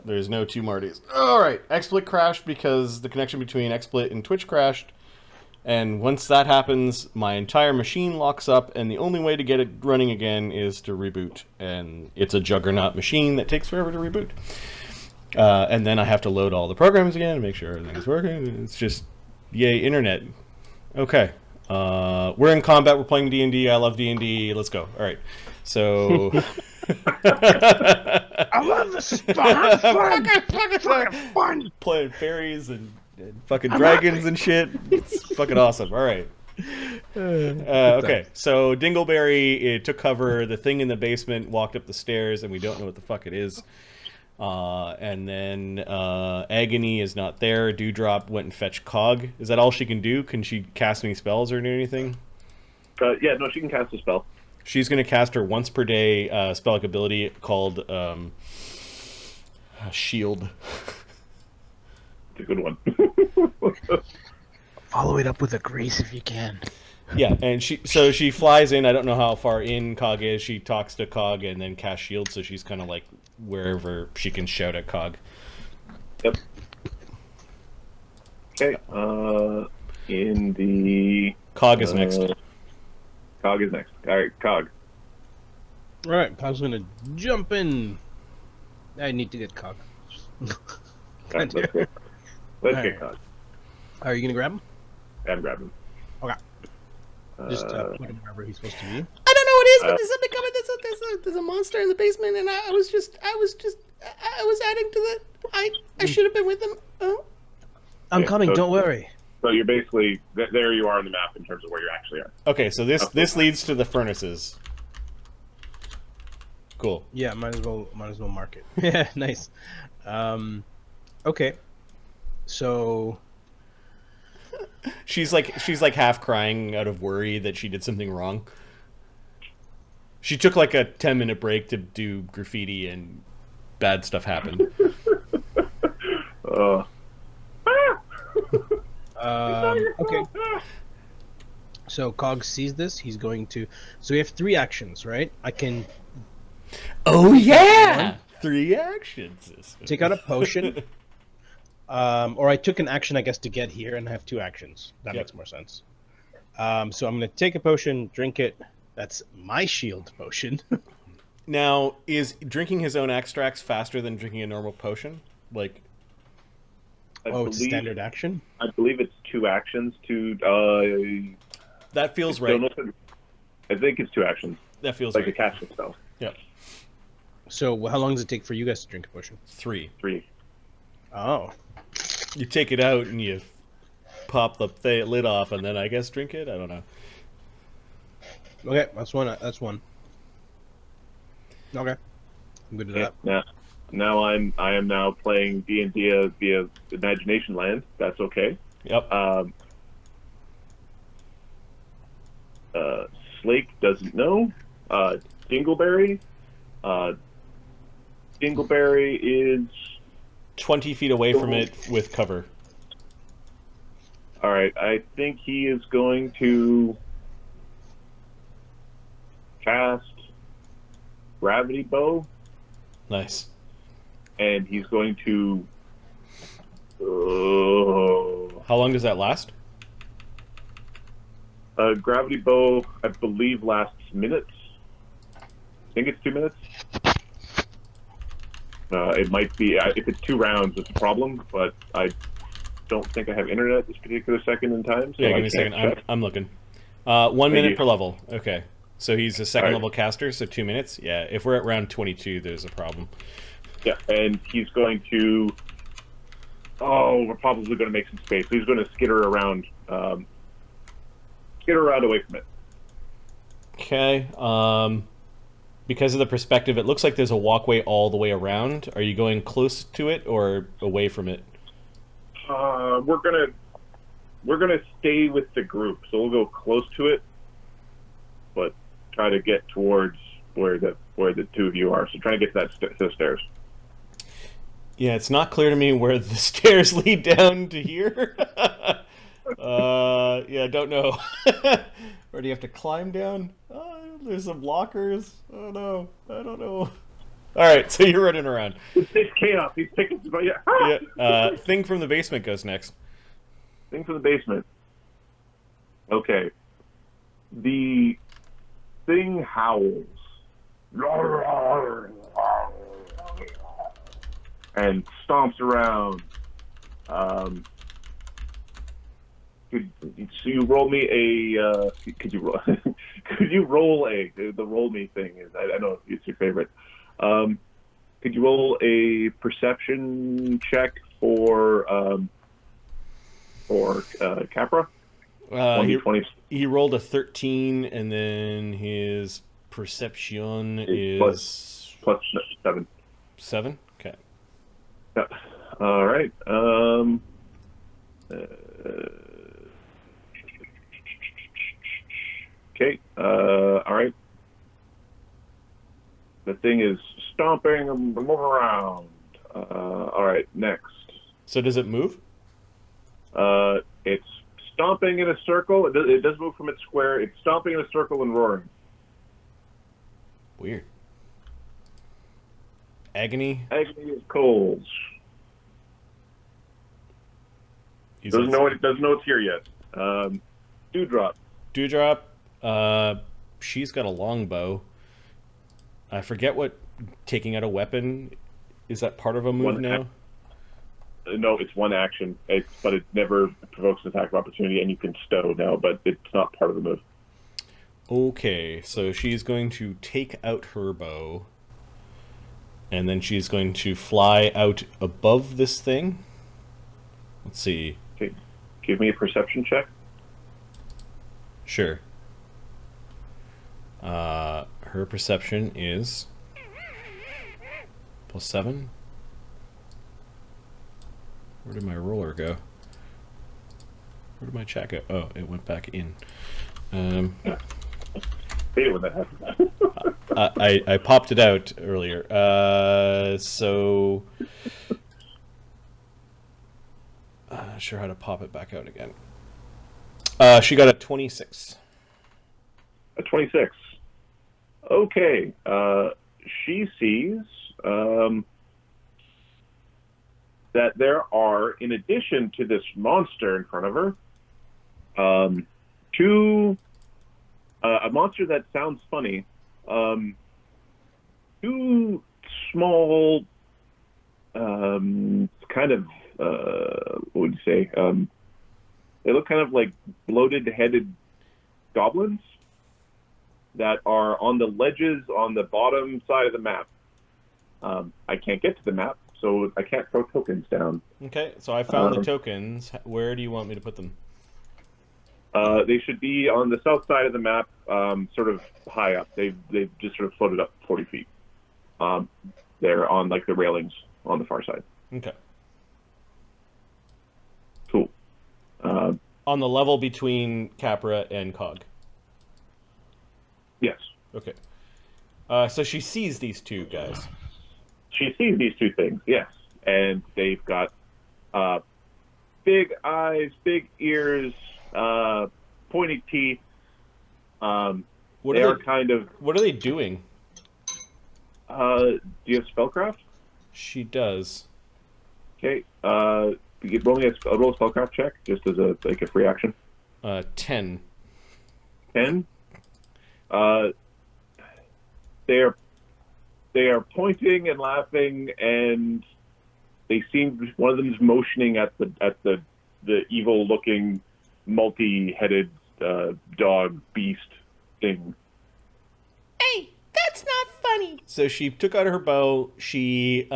There's no two Martys. All right, XSplit crashed because the connection between XSplit and Twitch crashed. And once that happens, my entire machine locks up, and the only way to get it running again is to reboot. And it's a juggernaut machine that takes forever to reboot. And then I have to load all the programs again and make sure everything is working. It's just, yay, internet. Okay. We're in combat. We're playing D&D. I love D&D. Let's go. All right. So... I love this fun. Fucking fun. Playing fairies and fucking dragons and shit. It's fucking awesome. All right. Okay, so Dingleberry, it took cover. The thing in the basement walked up the stairs, and we don't know what the fuck it is. And then Agony is not there. Dewdrop went and fetched Cog. Is that all she can do? Can she cast any spells or do anything? Yeah, no, she can cast a spell. She's going to cast her once per day spell-like ability called Shield. It's a good one. Follow it up with a grace if you can. Yeah, and she flies in. I don't know how far in Cog is. She talks to Cog and then casts Shield, so she's kind of like wherever she can shout at Cog. Yep. Okay. In the Cog is next. Cog is next. All right, Cog. All right, Cog's gonna jump in. I need to get Cog. Let's get Cog. Are you gonna grab him? And grab him. Okay. Just put him wherever he's supposed to be. I don't know what it is, but there's something coming. There's a monster in the basement, and I was adding to the. I should have been with him. Oh. I'm Okay, coming. so- Don't worry. So you're basically there. You are on the map in terms of where you actually are. Okay, so this leads to the furnaces. Cool. Yeah, might as well mark it. Yeah, nice. Okay. So She's like half crying out of worry that she did something wrong. She took like a 10-minute break to do graffiti and bad stuff happened. okay. So Cog sees this. He's going to. So we have 3 actions, right? I can Oh yeah! 3 actions. take out a potion. Or I took an action, I guess, to get here, and I have 2 actions. That makes more sense. So I'm going to take a potion, drink it. That's my shield potion. Now, is drinking his own extracts faster than drinking a normal potion? Like, It's standard action? I believe it's 2 actions to. that feels right. I think it's 2 actions. That feels like right. a casting spell. Yeah. So how long does it take for you guys to drink a potion? 3. 3. Oh. You take it out and you pop the lid off, and then I guess drink it. I don't know. Okay, that's one. Okay, I'm good to that. Now I am now playing D&D via Imagination Land. That's okay. Yep. Slake doesn't know. Dingleberry. Dingleberry is 20 feet away from it with cover. all right. I think he is going to cast Gravity Bow, Nice. and he's going to. How long does that last? Gravity Bow, I believe, lasts minutes. I think it's 2 minutes. It might be if it's 2 rounds, it's a problem. But I don't think I have internet at this particular second in time. So Yeah, I give me a second. can't check. I'm looking. 1 minute you. per level. Okay. So he's a second All right. level caster, so 2 minutes. Yeah, if we're at round 22, there's a problem. Yeah, and he's going to. Oh, we're probably going to make some space. He's going to skitter around away from it. Okay. Because of the perspective, it looks like there's a walkway all the way around. Are you going close to it or away from it? We're gonna stay with the group, so we'll go close to it, but try to get towards where the 2 of you are. So try to get to the stairs. Yeah, it's not clear to me where the stairs lead down to here. Yeah, don't know. Or do you have to climb down? There's some lockers. Oh no, I don't know. All right, so you're running around. It's chaos. He's picking. Yeah. Yeah. Thing from the basement goes next. Thing from the basement. Okay. The thing howls. And stomps around. So you roll me a. Could you roll? Could you roll a? The roll me thing is. I know it's your favorite. Could you roll a perception check for Capra? He rolled a 13, and then his perception is plus 7. 7? Okay. Yeah. All right. Okay. All right. The thing is stomping and moving around. All right. Next. So does it move? It's stomping in a circle. It does move from its square. It's stomping in a circle and roaring. Weird. Agony? Agony is cold. Doesn't know it's here yet. Dewdrop. Dewdrop. She's got a longbow. I forget what taking out a weapon. Is that part of a move now? No, it's one action, but it never provokes an attack of opportunity, and you can stow now, but it's not part of the move. Okay, so she's going to take out her bow, and then she's going to fly out above this thing. Let's see. Okay. Give me a perception check. Sure. Her perception is +7. Where did my roller go? Where did my chat go? Oh, it went back in. Hate it when that happens. I popped it out earlier. So not sure how to pop it back out again. She got a 26. A 26. Okay. She sees that there are, in addition to this monster in front of her, a monster that sounds funny, two small, kind of, what would you say? They look kind of like bloated-headed goblins that are on the ledges on the bottom side of the map. I can't get to the map, so I can't throw tokens down. Okay, so I found the tokens. Where do you want me to put them? They should be on the south side of the map, sort of high up. They've just sort of floated up 40 feet. They're on like the railings on the far side. Okay. Cool. On the level between Capra and Cog. Yes. Okay. So she sees these two guys. She sees these two things, yes. And they've got big eyes, big ears, pointy teeth. What are they doing? Do you have spellcraft? She does. Okay. Roll me a spellcraft check, just as a free action. 10. 10. They are pointing and laughing, and they seem, one of them is motioning at the evil looking multi-headed dog beast thing. Hey, that's not funny. So she took out her bow. She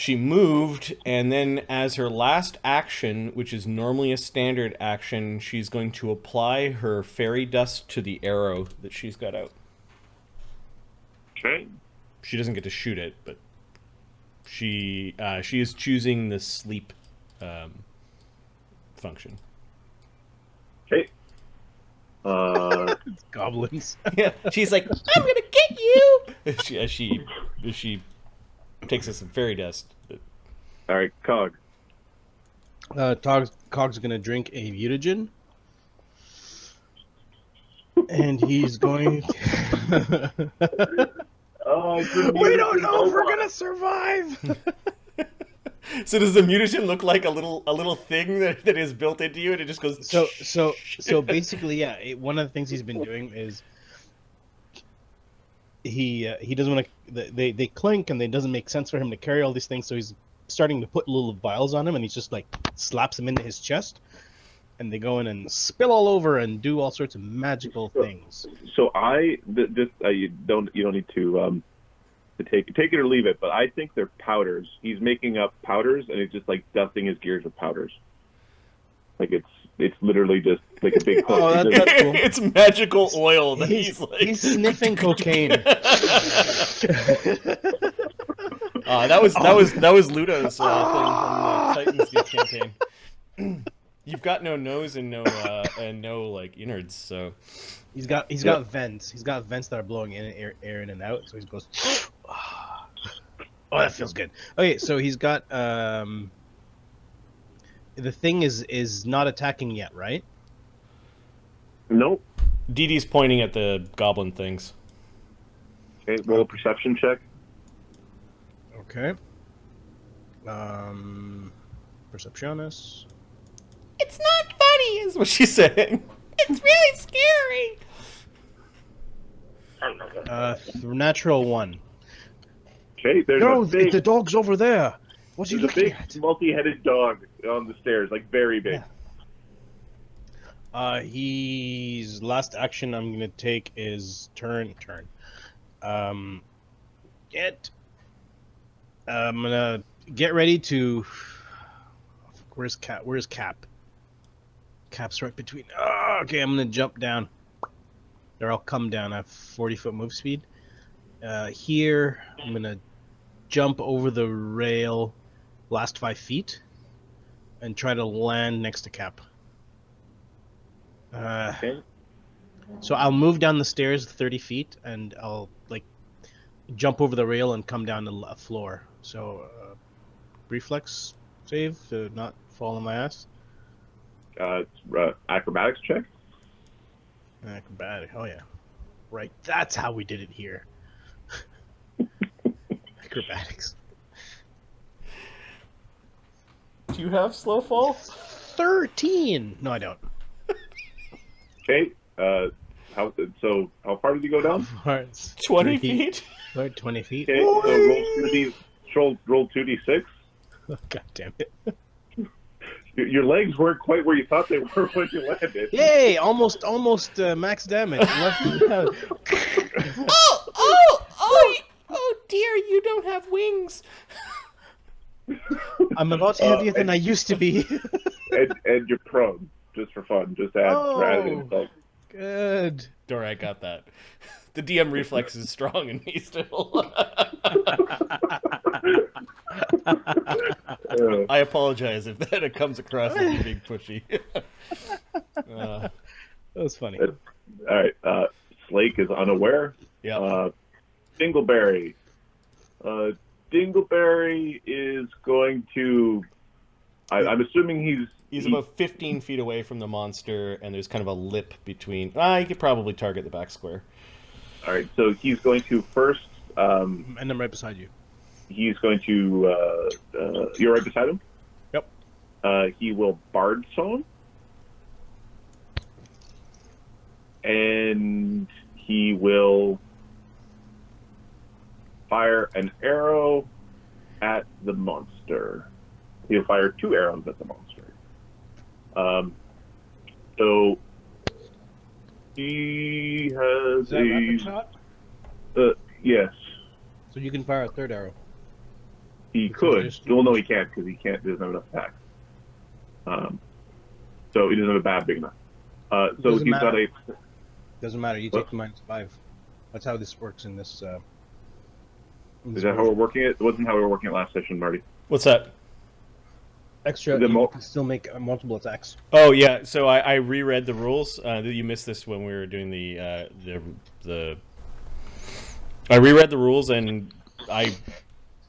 moved, and then as her last action, which is normally a standard action, she's going to apply her fairy dust to the arrow that she's got out. Okay. She doesn't get to shoot it, but she is choosing the sleep function. Okay. It's goblins. Yeah, she's like, I'm gonna get you. As she takes us some fairy dust. All right, Cog. Cog's gonna drink a mutagen, and he's going. We don't know if we're gonna survive. So does the mutagen look like a little thing that is built into you, and it just goes? So basically, yeah. One of the things he's been doing is he doesn't want to. They clink, and it doesn't make sense for him to carry all these things. So he's starting to put little vials on him, and he's just like slaps them into his chest, and they go in and spill all over and do all sorts of magical things. So you don't need to take it or leave it, but I think they're powders. He's making up powders, and it's just like dusting his gears with powders. Like it's literally just like a big. Oh, that's cool. It's magical oil that he's sniffing cocaine. That was Ludo's thing from the Titans Gift campaign. You've got no nose and no like innards, so he's got vents. He's got vents that are blowing air in and out. So he goes, oh, that feels good. Okay, so he's got the thing is not attacking yet, right? Nope. Dee Dee's pointing at the goblin things. Okay, roll a perception check. Okay. Perceptionis. It's not funny, is what she's saying. It's really scary. Natural 1. Okay, there's the dog's over there. What's he looking at? Multi-headed dog on the stairs, like very big. Yeah. He's last action I'm gonna take is turn. I'm gonna get ready to. Where's Cap? Cap's right between. Oh, okay, I'm gonna jump down. Or I'll come down. I have 40-foot move speed. Here, I'm gonna jump over the rail, last 5 feet, and try to land next to Cap. Okay. So I'll move down the stairs 30 feet, and I'll jump over the rail and come down the floor. So, reflex save to not fall on my ass. Acrobatics check. Acrobatic. Oh yeah, right. That's how we did it here. Acrobatics. Do you have slow fall? 13. No, I don't. Okay. How far did you go down? 20 feet. 20 feet. Okay. So roll 2d6. God damn it. Your legs weren't quite where you thought they were when you landed. Yay! Almost max damage. Oh dear! You don't have wings. I'm a lot heavier than I used to be. and you're prone, just for fun. Just add insult. Good. Dora, I got that. The DM reflex is strong in me still. I apologize if that comes across as being pushy. That was funny. All right. Slake is unaware. Yeah. Dingleberry. Dingleberry is going to. I'm assuming he's about 15 feet away from the monster, and there's kind of a lip between. He could probably target the back square. All right. So he's going to first. And I'm right beside you. He's going to. You're right beside him? Yep. He will Bard Song. And he will fire an arrow at the monster. He'll fire 2 arrows at the monster. So he has Is that a rapid shot? Yes. So you can fire a 3rd arrow. He could. Well, no, he can't because he doesn't have enough attack. So he doesn't have a bad big enough. So he's got a. Doesn't matter. You take the -5. That's how this works in this. Is that how we're working it? It wasn't how we were working it last session, Marty. What's that? Extra. You can still make multiple attacks. Oh yeah. So I reread the rules. You missed this when we were doing the. I reread the rules, and I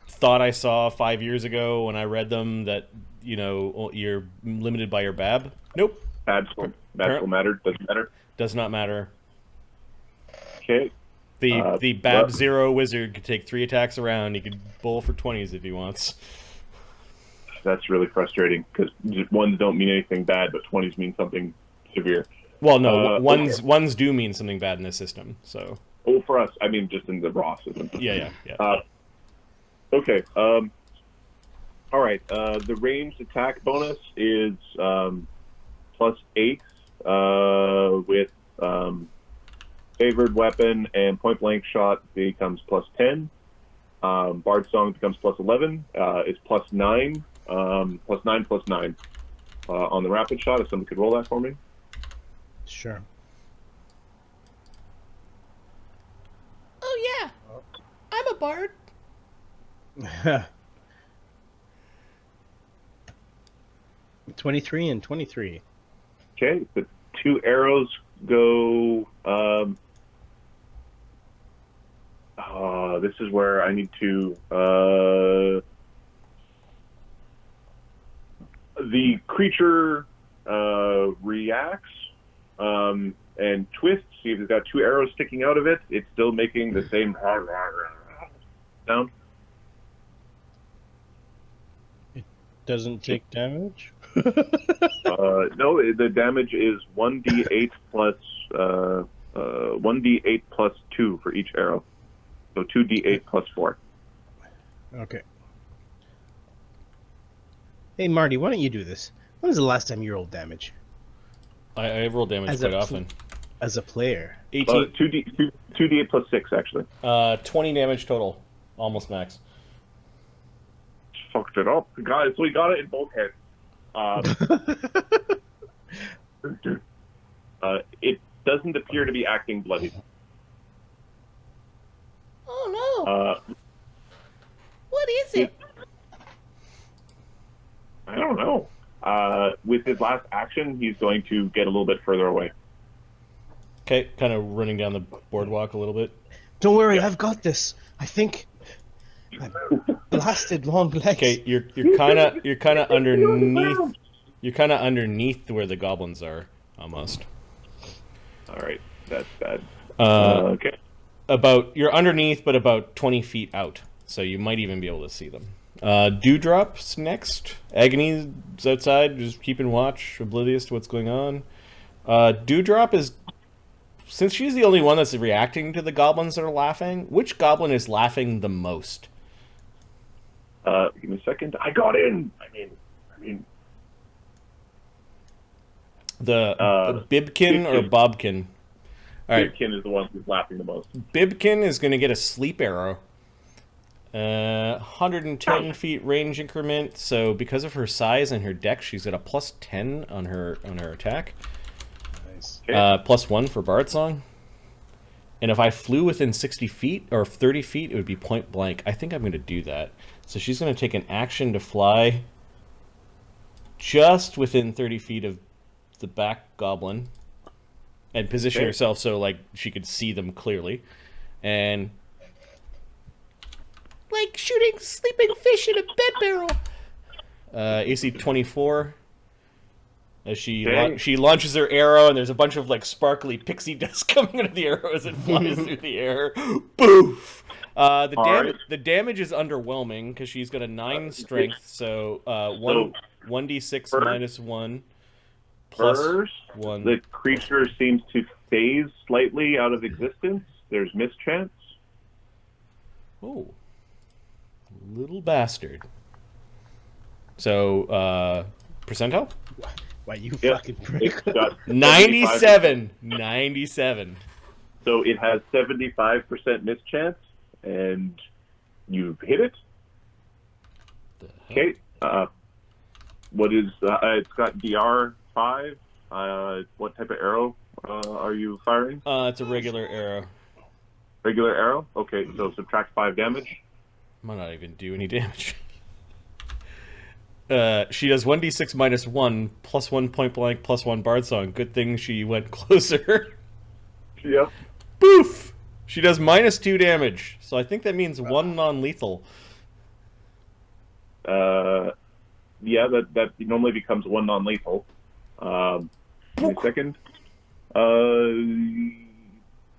thought I saw 5 years ago when I read them that you're limited by your BAB. Nope. Bad score matter. Doesn't matter. Does not matter. Okay. The Bab Zero wizard could take 3 attacks around. He could bowl for 20s if he wants. That's really frustrating because ones don't mean anything bad, but 20s mean something severe. Well, no, okay. ones do mean something bad in this system. So. Oh, for us, I mean just in the raw system. Yeah. Okay. All right. The ranged attack bonus is +8 with favored weapon and point blank shot becomes +10. Bard song becomes +11. Is +9. +9 on the rapid shot. If somebody could roll that for me. Sure. Oh yeah, I'm a bard. 23 and 23. Okay, the 2 arrows go. This is where I need to. The creature reacts and twists. See if it's got 2 arrows sticking out of it. It's still making the same sound. Doesn't take damage? No, the damage is 1d8 plus 1d8 plus 2 for each arrow. So 2d8 plus 4. Okay. Hey, Marty, why don't you do this? When was the last time you rolled damage? I roll damage quite often. As a player? 18. 2d8 plus 6, actually. 20 damage total. Almost max. Fucked it up. Guys, we got it in both heads. It doesn't appear to be acting bloody. Oh no! What is it? I don't know. With his last action, he's going to get a little bit further away. Okay, kind of running down the boardwalk a little bit. Don't worry, I've got this. I think I blasted long legs. Okay, you're kind of underneath. You're kind of underneath where the goblins are, almost. All right, that's bad. Okay. You're underneath, but about 20 feet out, so you might even be able to see them. Dewdrop's next. Agony's outside, just keeping watch, oblivious to what's going on. Dewdrop is, since she's the only one that's reacting to the goblins that are laughing, which goblin is laughing the most? Give me a second. I got in. I mean. The Bibkin or Bobkin? All right. Bibkin is the one who's laughing the most. Bibkin is going to get a sleep arrow. 110 feet range increment. So because of her size and her dex, she's got a +10 on her attack. Nice. Okay. +1 for Bard Song. And if I flew within 60 feet or 30 feet, it would be point blank. I think I'm going to do that. So she's going to take an action to fly just within 30 feet of the back goblin and position herself so like she could see them clearly. And like shooting sleeping fish in a bed barrel. AC 24. As she launches her arrow, and there's a bunch of like sparkly pixie dust coming out of the arrow as it flies through the air. Boof! The damage is underwhelming because she's got a 9 strength, so 1d6 minus 1 plus First, 1. the creature seems to phase slightly out of existence. There's mischance. Oh. Little bastard. So, percentile? Why, you fucking prick. 97. 97. So it has 75% mischance, and you hit it. Okay. What is? It's got DR5. What type of arrow are you firing? It's a regular arrow. Regular arrow. Okay, so subtract 5 damage. Might not even do any damage. She does 1d6 minus 1, plus 1 point blank, plus 1 bard song. Good thing she went closer. Yep. Boof! She does minus 2 damage, so I think that means 1 non-lethal. Yeah, that normally becomes 1 non-lethal. Give me a second.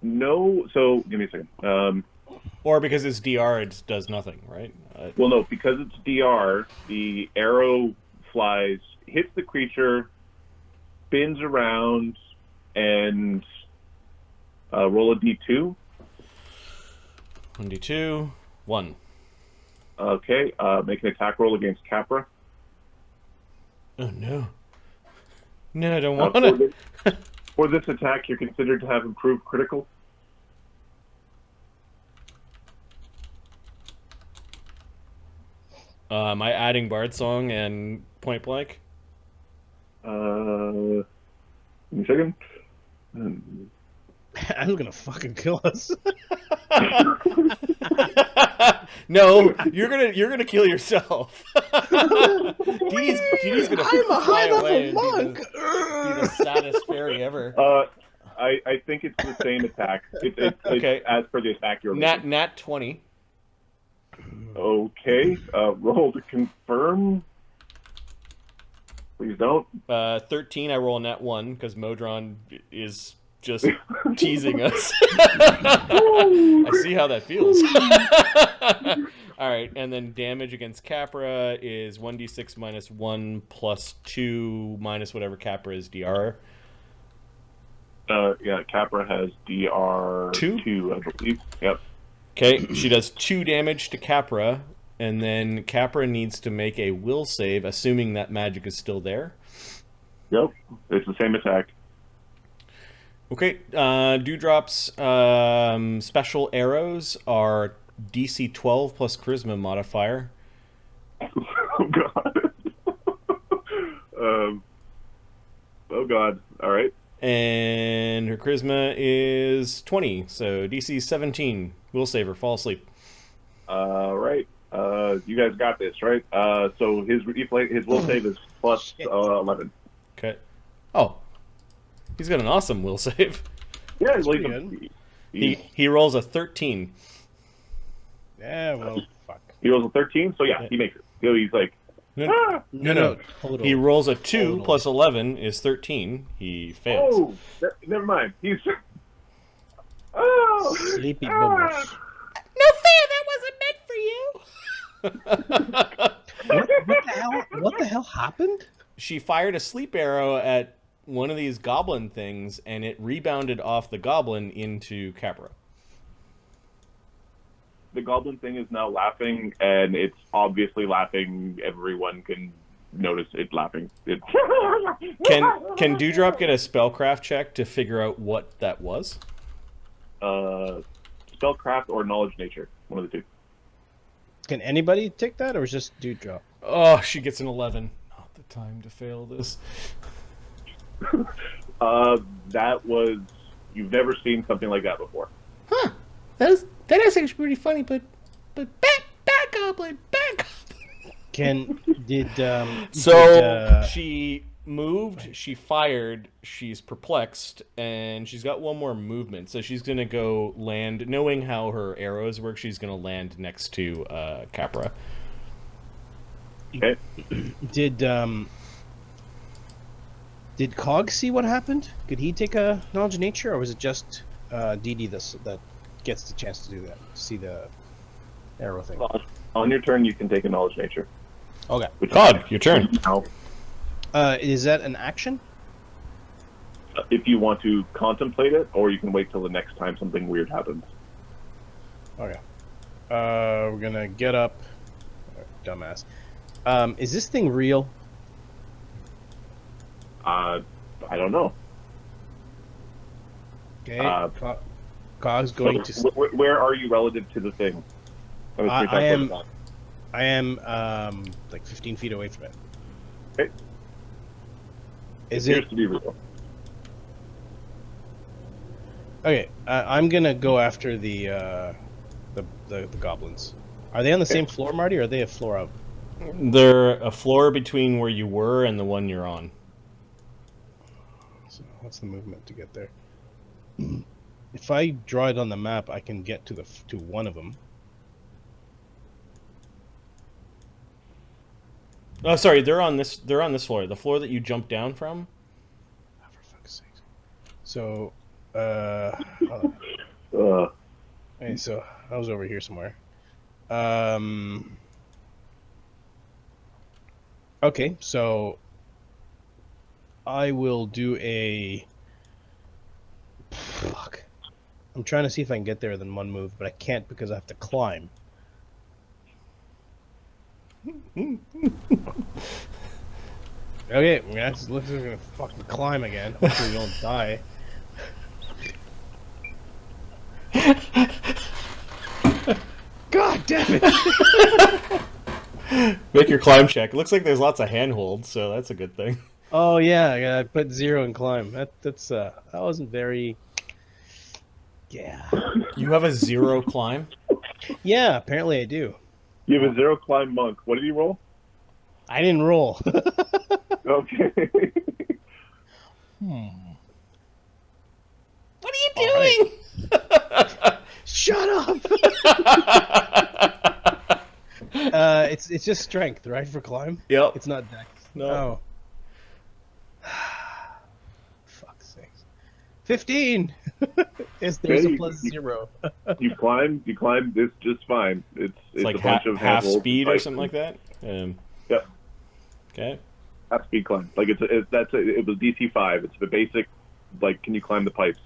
No, so give me a second. Or because it's DR, it does nothing, right? Well, no, because it's DR, the arrow flies, hits the creature, spins around, and roll a d2. 1d2, 1. Okay, make an attack roll against Capra. Oh no. No, I don't For, want to. for this attack, you're considered to have improved critical. Am I adding Bard Song and Point Blank? Give me a second. I'm gonna fucking kill us. No, you're gonna kill yourself. Dee Dee's gonna I'm a fly high away level and monk. be the saddest fairy ever. I think it's the same attack. It's Okay. as per the attack you're making. Nat 20. Okay, roll to confirm. Please don't. 13, I roll a nat 1 because Modron is just teasing us. I see how that feels. All right, and then damage against Capra is 1d6 minus 1 plus 2 minus whatever Capra is DR. Yeah, Capra has DR 2, I believe. Yep. Okay, she does 2 damage to Capra, and then Capra needs to make a will save, assuming that magic is still there. Yep, it's the same attack. Okay, Dewdrop's special arrows are DC 12 plus Charisma modifier. Oh god. Oh god. All right. And her Charisma is 20, so DC 17. Will save her, fall asleep. Right. You guys got this, right? So his will save is plus 11. Okay. Oh, he's got an awesome will save. Yeah, He rolls a 13. Yeah, well, fuck. he rolls a 13, so yeah, he makes it. So he's like, No. Total. He rolls a 2 Total. plus 11 is 13. He fails. oh, never mind. He's oh, Sleepy bubbles. No fair, that wasn't meant for you. What the hell happened? She fired a sleep arrow at one of these goblin things, and it rebounded off the goblin into Capra. the goblin thing is now laughing, and it's obviously laughing. Everyone can notice it laughing. Can Dewdrop get a spellcraft check to figure out what that was? Spellcraft or knowledge nature, one of the two. Can anybody take that, or is just Dewdrop? Oh, she gets an 11. Not the time to fail this. That was, you've never seen something like that before. Huh. That is actually pretty funny, but back goblin. She moved, she fired, she's perplexed, and she's got one more movement. So she's gonna go land, knowing how her arrows work, she's gonna land next to Capra. Okay. Did Cog see what happened? Could he take a knowledge of nature, or was it just DD that gets the chance to do that? See the arrow thing. On your turn, you can take a knowledge nature. Okay. Cog, your turn. Now, Is that an action? if you want to contemplate it, or you can wait till the next time something weird happens. Okay. We're gonna get up. Dumbass. Is this thing real? I don't know. Okay. Cog's going to. Where are you relative to the thing? I am like 15 feet away from it. Okay. Is Appears it to be real. okay? I'm gonna go after the goblins. Are they on the same floor, Marty, or are they a floor up? They're a floor between where you were and the one you're on. So what's the movement to get there? If I draw it on the map, I can get to one of them. Oh, sorry, they're on this floor. The floor that you jumped down from. Oh, for fuck's sake. So, Hold on. Okay, so I was over here somewhere. Okay, so I will do a. Fuck. I'm trying to see if I can get there in one move, but I can't because I have to climb. Okay, that looks like I'm gonna fucking climb again. Hopefully, we don't die. God damn it! Make your climb check. It looks like there's lots of handholds, so that's a good thing. Oh yeah, I put 0 in climb. That wasn't very. Yeah. You have a 0 climb? Yeah, apparently I do. You have a 0 climb monk. What did he roll? I didn't roll. Okay. What are you doing? Right. Shut up. It's just strength, right, for climb? Yep. It's not dex. No. Oh. Fuck's sake. 15. There's a plus 0. You climb. This just fine. It's like a bunch of half handholds speed and or pipes. something like that? Yep. Okay. Half speed climb. Like it was DC 5. It's the basic. Like, can you climb the pipes?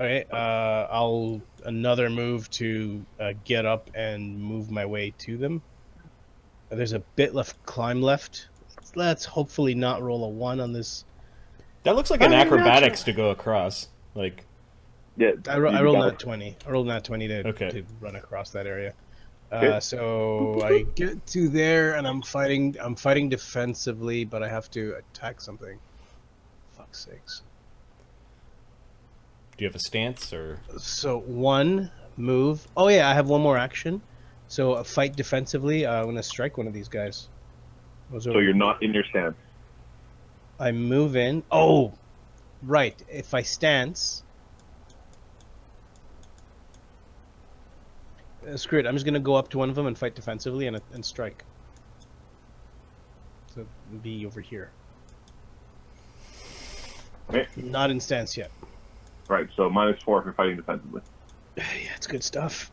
Okay, I'll another move to get up and move my way to them. There's a bit left climb left. Let's hopefully not roll a 1 on this. That looks like an acrobatics to go across. Like, Yeah. I rolled nat 20. I rolled nat 20 to run across that area. Okay. So I get to there and I'm fighting defensively, but I have to attack something. Fuck's sakes. do you have a stance or? So 1 move. Oh yeah, I have 1 more action. So a fight defensively. I'm gonna strike one of these guys. So you're not in your stance. I move in. Oh, right. If I stance, screw it. I'm just gonna go up to one of them and fight defensively and strike. So be over here. Okay. Not in stance yet. Right. So -4 if you're fighting defensively. Yeah, it's good stuff.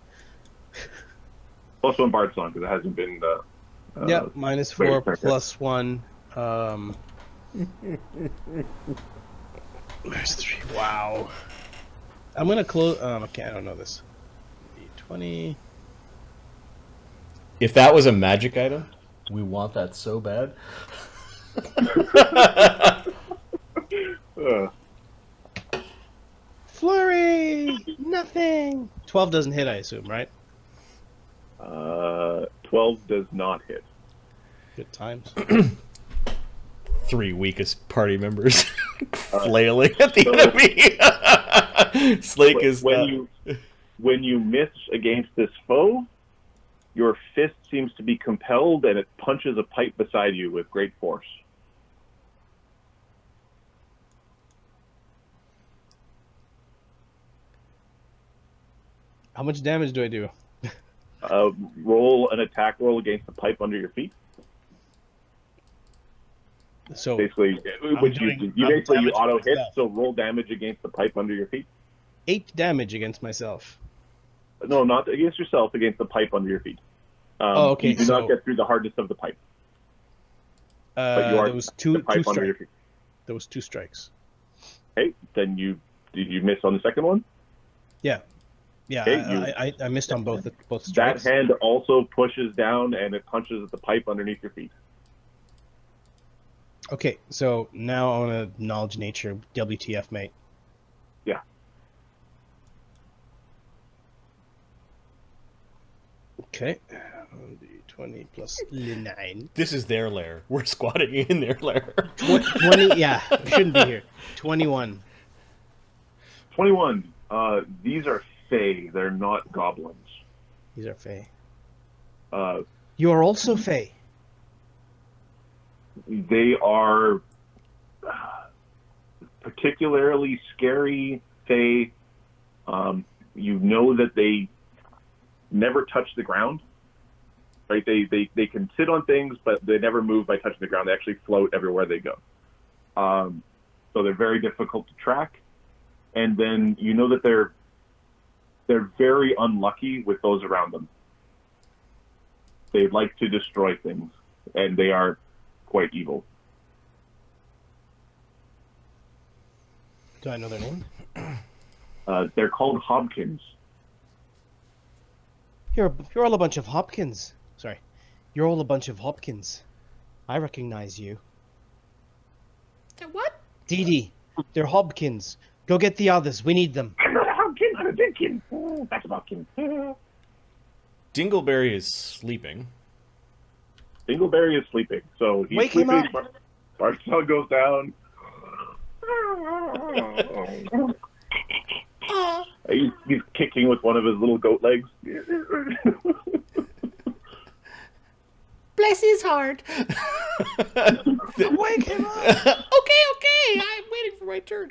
Plus 1 bard song because it hasn't been. Yeah, -4 plus 1. There's 3. Wow. I'm gonna close. Okay, I don't know this. 20. If that was a magic item, we want that so bad. Flurry! Nothing! 12 doesn't hit, I assume, right? 12 does not hit. Good times. 3 weakest party members flailing at the enemy. Slake is when you miss against this foe, your fist seems to be compelled and it punches a pipe beside you with great force. How much damage do I do? Roll an attack roll against the pipe under your feet. So Basically, you auto hit, so roll damage against the pipe under your feet. 8 damage against myself. No, not against yourself, against the pipe under your feet. Okay. You do not get through the hardness of the pipe. But you are there was two pipe under your feet. There was 2 strikes. Okay, then did you miss on the second one? Yeah. Yeah, Okay, I missed on both strikes. That hand also pushes down and it punches at the pipe underneath your feet. Okay, so now I want to knowledge nature. WTF, mate. Yeah. Okay. 20 plus 9. This is their lair. We're squatting in their lair. 20, yeah, we shouldn't be here. 21. 21. These are Fae. They're not goblins. These are Fae. Uh, You are also Fae. They are particularly scary. You know that they never touch the ground. Right? They can sit on things, but they never move by touching the ground. They actually float everywhere they go. So they're very difficult to track. and then you know that they're very unlucky with those around them. They like to destroy things, and they are quite evil. Do I know their name? They're called Hobkins. You're all a bunch of Hopkins. Sorry. You're all a bunch of Hopkins. I recognize you. They're what? Dee Dee, they're Hobkins. Go get the others. We need them. I'm not a Hobkin, I'm a Bibkin. That's a Bobkin. Dingleberry is sleeping. Dingleberry is sleeping, so he's Wake him sleeping. up. Bart's goes down. He's kicking with one of his little goat legs. Bless his heart. Wake him up. Okay, I'm waiting for my turn.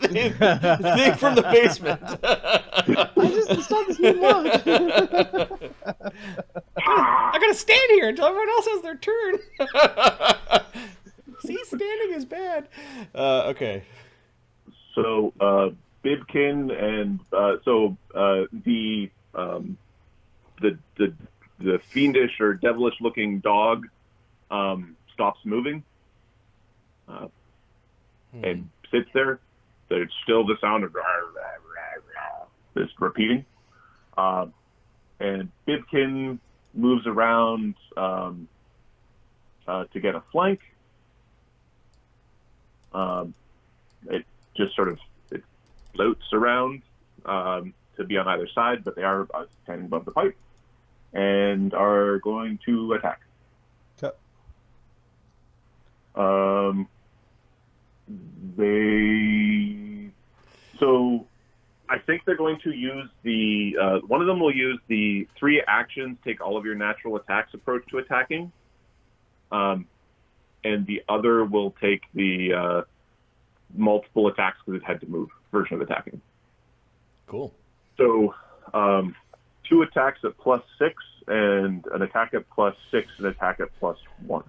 Thing from the basement. I just installed this new mod. I gotta stand here until everyone else has their turn. See, standing is bad. Okay. So, Bibkin and the fiendish or devilish looking dog stops moving and sits there. There's still the sound of just repeating. And Bibkin moves around to get a flank. It just sort of floats around to be on either side, but they are standing above the pipe and are going to attack. Okay. So I think they're going to use one of them will use the 3 actions, take all of your natural attacks approach to attacking. And the other will take the multiple attacks because it had to move version of attacking. Cool. So 2 attacks at +6 and an attack at +6 and attack at +1.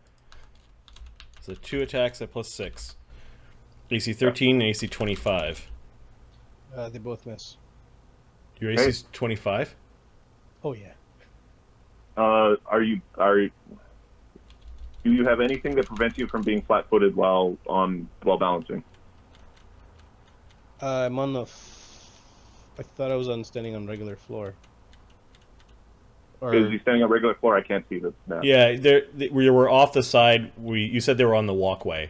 So 2 attacks at +6. AC 13 and AC 25. They both miss. Your AC is 25? Oh yeah. Do you have anything that prevents you from being flat-footed while balancing? I'm on the. I thought I was standing on regular floor. Or Is he standing on regular floor? I can't see this now. Yeah, we were off the side. You said they were on the walkway.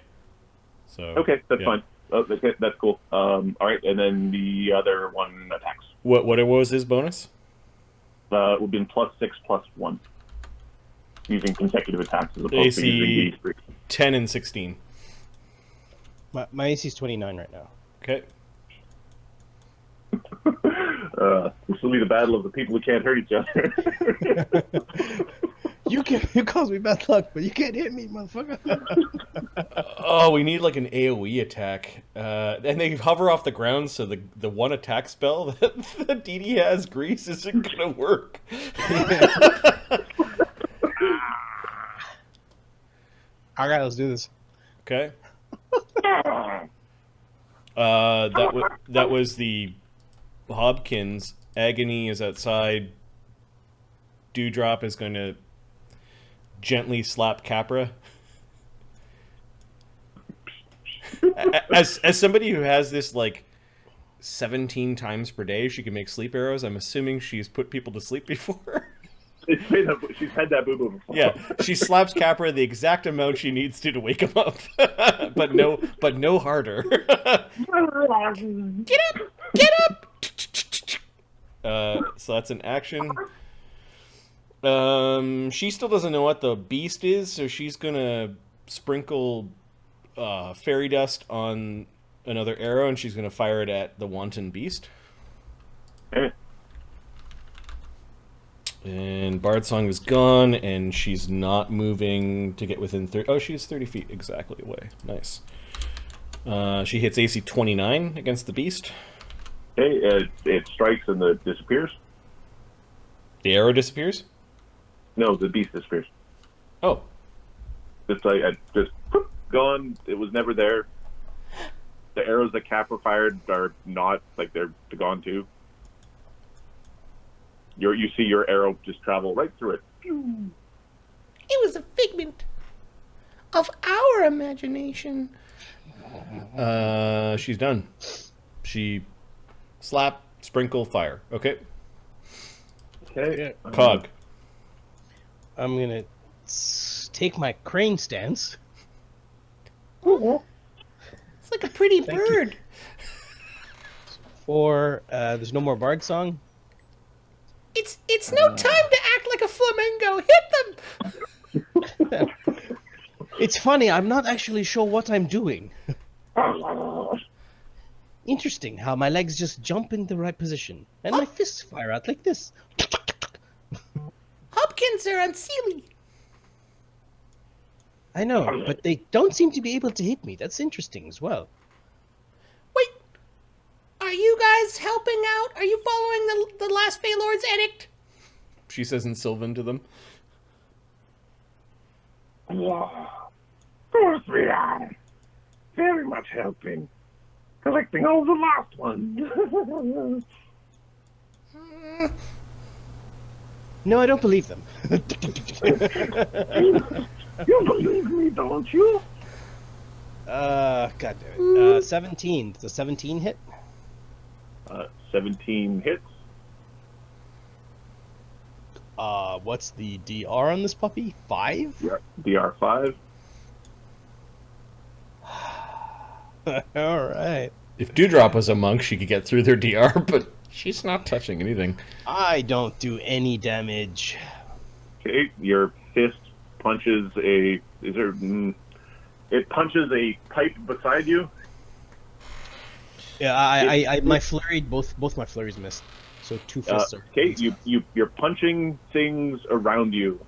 So Okay, that's fine. Okay, that's cool. All right, and then the other one attacks. What was his bonus? It would be +6/+1. Using consecutive attacks as opposed to using AC these 3. 10 and 16. my AC is 29 right now. Okay. This will be the battle of the people who can't hurt each other. You caused me bad luck, but you can't hit me, motherfucker. Oh, we need like an AoE attack. And they hover off the ground, so the one attack spell that DD has, Grease, isn't gonna work. Alright, let's do this. Okay. That was the Hobkins. Agony is outside. Dewdrop is going to gently slap Capra. As somebody who has this like 17 times per day, she can make sleep arrows. I'm assuming she's put people to sleep before. She's had that boo-boo before. Yeah, she slaps Capra the exact amount she needs to wake him up, but no harder. Get up! So that's an action. She still doesn't know what the beast is, so she's gonna sprinkle fairy dust on another arrow, and she's gonna fire it at the wanton beast. Okay. And Bard Song is gone, and she's not moving to get within 30. Oh, she's 30 feet exactly away. Nice. She hits AC 29 against the beast. Okay, it strikes and it disappears. The arrow disappears? No, the beast disappears. Oh. Just like just gone. It was never there. the arrows that Capra fired are not, like, they're gone too. You see your arrow just travel right through it. It was a figment of our imagination. She's done. She slap, sprinkle, fire. Okay. Okay. Cog. I'm gonna take my crane stance. It's like a pretty Thank you. bird. For there's no more bard song. It's no time to act like a flamingo. Hit them. It's funny. I'm not actually sure what I'm doing. Interesting how my legs just jump in the right position and my fists fire out like this. Hobkins are unseelie. I know, but they don't seem to be able to hit me. That's interesting as well. Wait, are you guys helping out? Are you following the last Lord's edict? She says in Sylvan to them. Of course we are. Very much helping. Collecting all the last ones. No, I don't believe them. You believe me, don't you? God damn it. 17. Does a 17 hit? 17 hits. What's the DR on this puppy? 5? Yeah, DR5. Alright. If Dewdrop was a monk, she could get through their DR, but she's not touching anything. I don't do any damage. Okay, your fist punches a. Is there? It punches a pipe beside you. Yeah, I my flurry, both my flurries missed. So 2 fists are. Okay, you're punching things around you.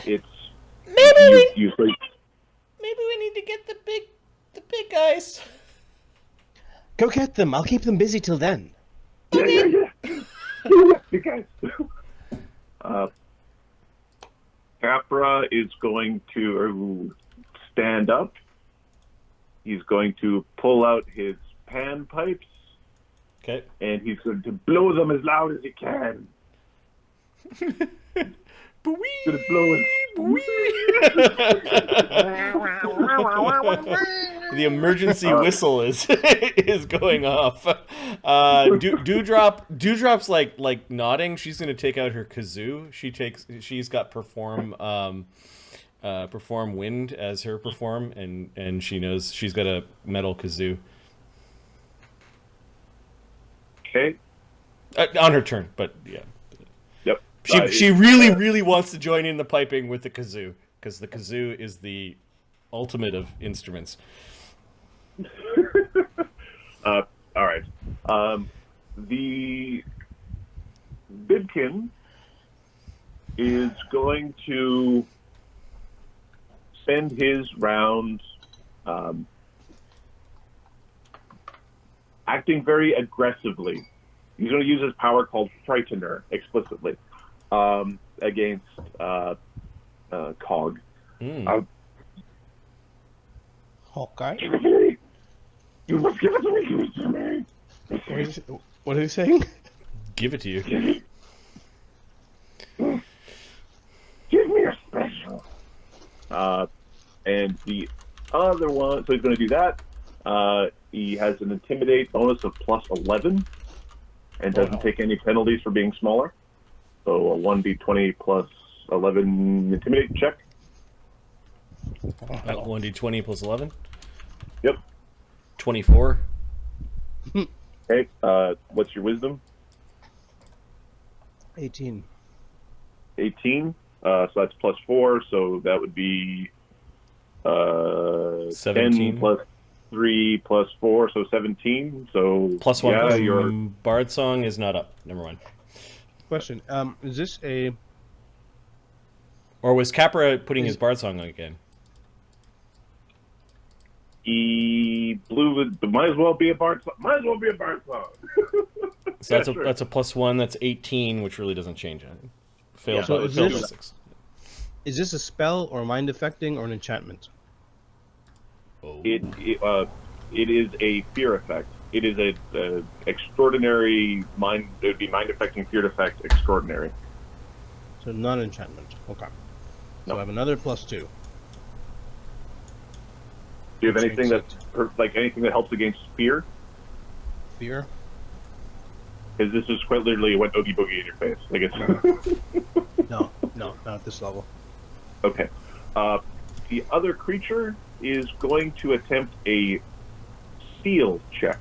It's Maybe we need to get the big guys. Go get them. I'll keep them busy till then. Yeah. You guys. Capra is going to stand up. He's going to pull out his pan pipes. Okay. And he's going to blow them as loud as he can. Gonna blow it. The emergency whistle is is going off. Dewdrop's like nodding. She's gonna take out her kazoo. She's got perform wind as her perform, and she knows she's got a metal kazoo. Okay. On her turn, but yeah. Yep. She really wants to join in the piping with the kazoo, because the kazoo is the ultimate of instruments. All right. The Bibkin is going to spend his round acting very aggressively. He's going to use his power called Frightener explicitly against Cog. Okay. Give it to me. You must give it to me. Give it to me. What are you saying? Give it to you. Give me a special. And the other one, so he's going to do that. He has an intimidate bonus of plus 11 and doesn't take any penalties for being smaller. So a 1d20 plus 11 intimidate check. 1d20 plus 11? Yep. 24. Okay, what's your wisdom? 18. 18. So that's plus 4, so that would be 17. 10 plus 3 plus 4, so 17. So Plus 1. yeah, you're Bard Song is not up. Never mind. Question: is this a? Or was Capra putting his Bard Song on again? he blew it. Might as well be a bard song. Might as well be a bard song. So that's a plus 1. That's 18, which really doesn't change anything. Failed. So by is 6. this a spell or mind affecting or an enchantment? Oh. It is a fear effect. It is a extraordinary mind. It would be mind affecting fear effect extraordinary. So not enchantment. Okay. So No. I have another +2. Do you have Which anything makes that anything that helps against fear? Fear? Because this is quite literally a wet oogie boogie in your face. Like it's No, not at this level. okay. The other creature is going to attempt a steal check.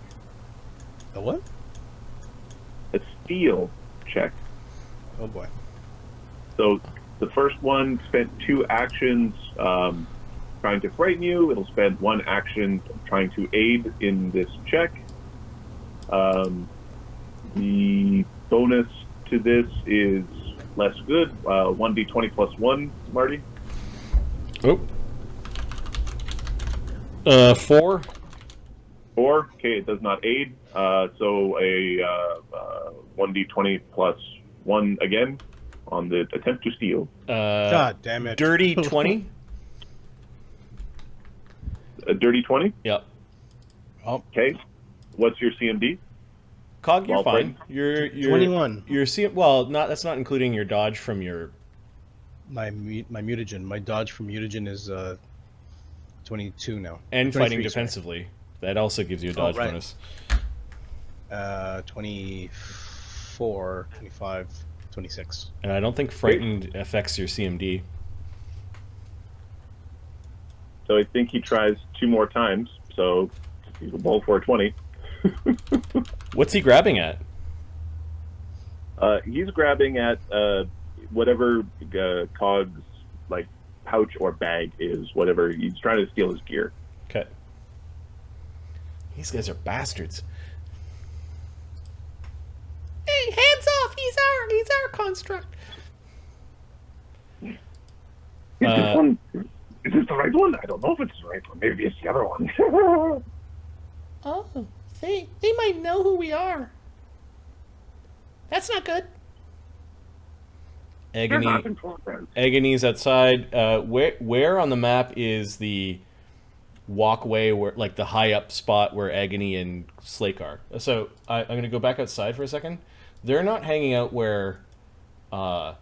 A what? A steal check. Oh boy. So the first one spent 2 actions trying to frighten you. It'll spend 1 action trying to aid in this check. The bonus to this is less good. 1d20 plus 1, Marty. Oh. 4. 4. Okay, it does not aid. So a 1d20 plus 1 again on the attempt to steal. God damn it. Dirty 20. A dirty 20. Yep. Oh, Okay. What's your CMD? Cog, you're Well fine. played. You're 21. That's not including your dodge from your. my mutagen. My dodge from mutagen is 22 now. And 23, fighting sorry. defensively. That also gives you a dodge right. bonus. 24, 25, 26. And I don't think frightened affects your CMD. So I think he tries 2 more times. So he's a ball for a 20. What's he grabbing at? He's grabbing at whatever Cog's like pouch or bag is. Whatever he's trying to steal his gear. Okay. These guys are bastards. Hey, hands off! He's our construct. Is this one? Is this the right one? I don't know if it's the right one. Maybe it's the other one. Oh, they might know who we are. That's not good. They're not Agony. informed. Agony's outside. Where on the map is the walkway where, like, the high up spot where Agony and Slake are? So I'm gonna go back outside for a second. They're not hanging out where a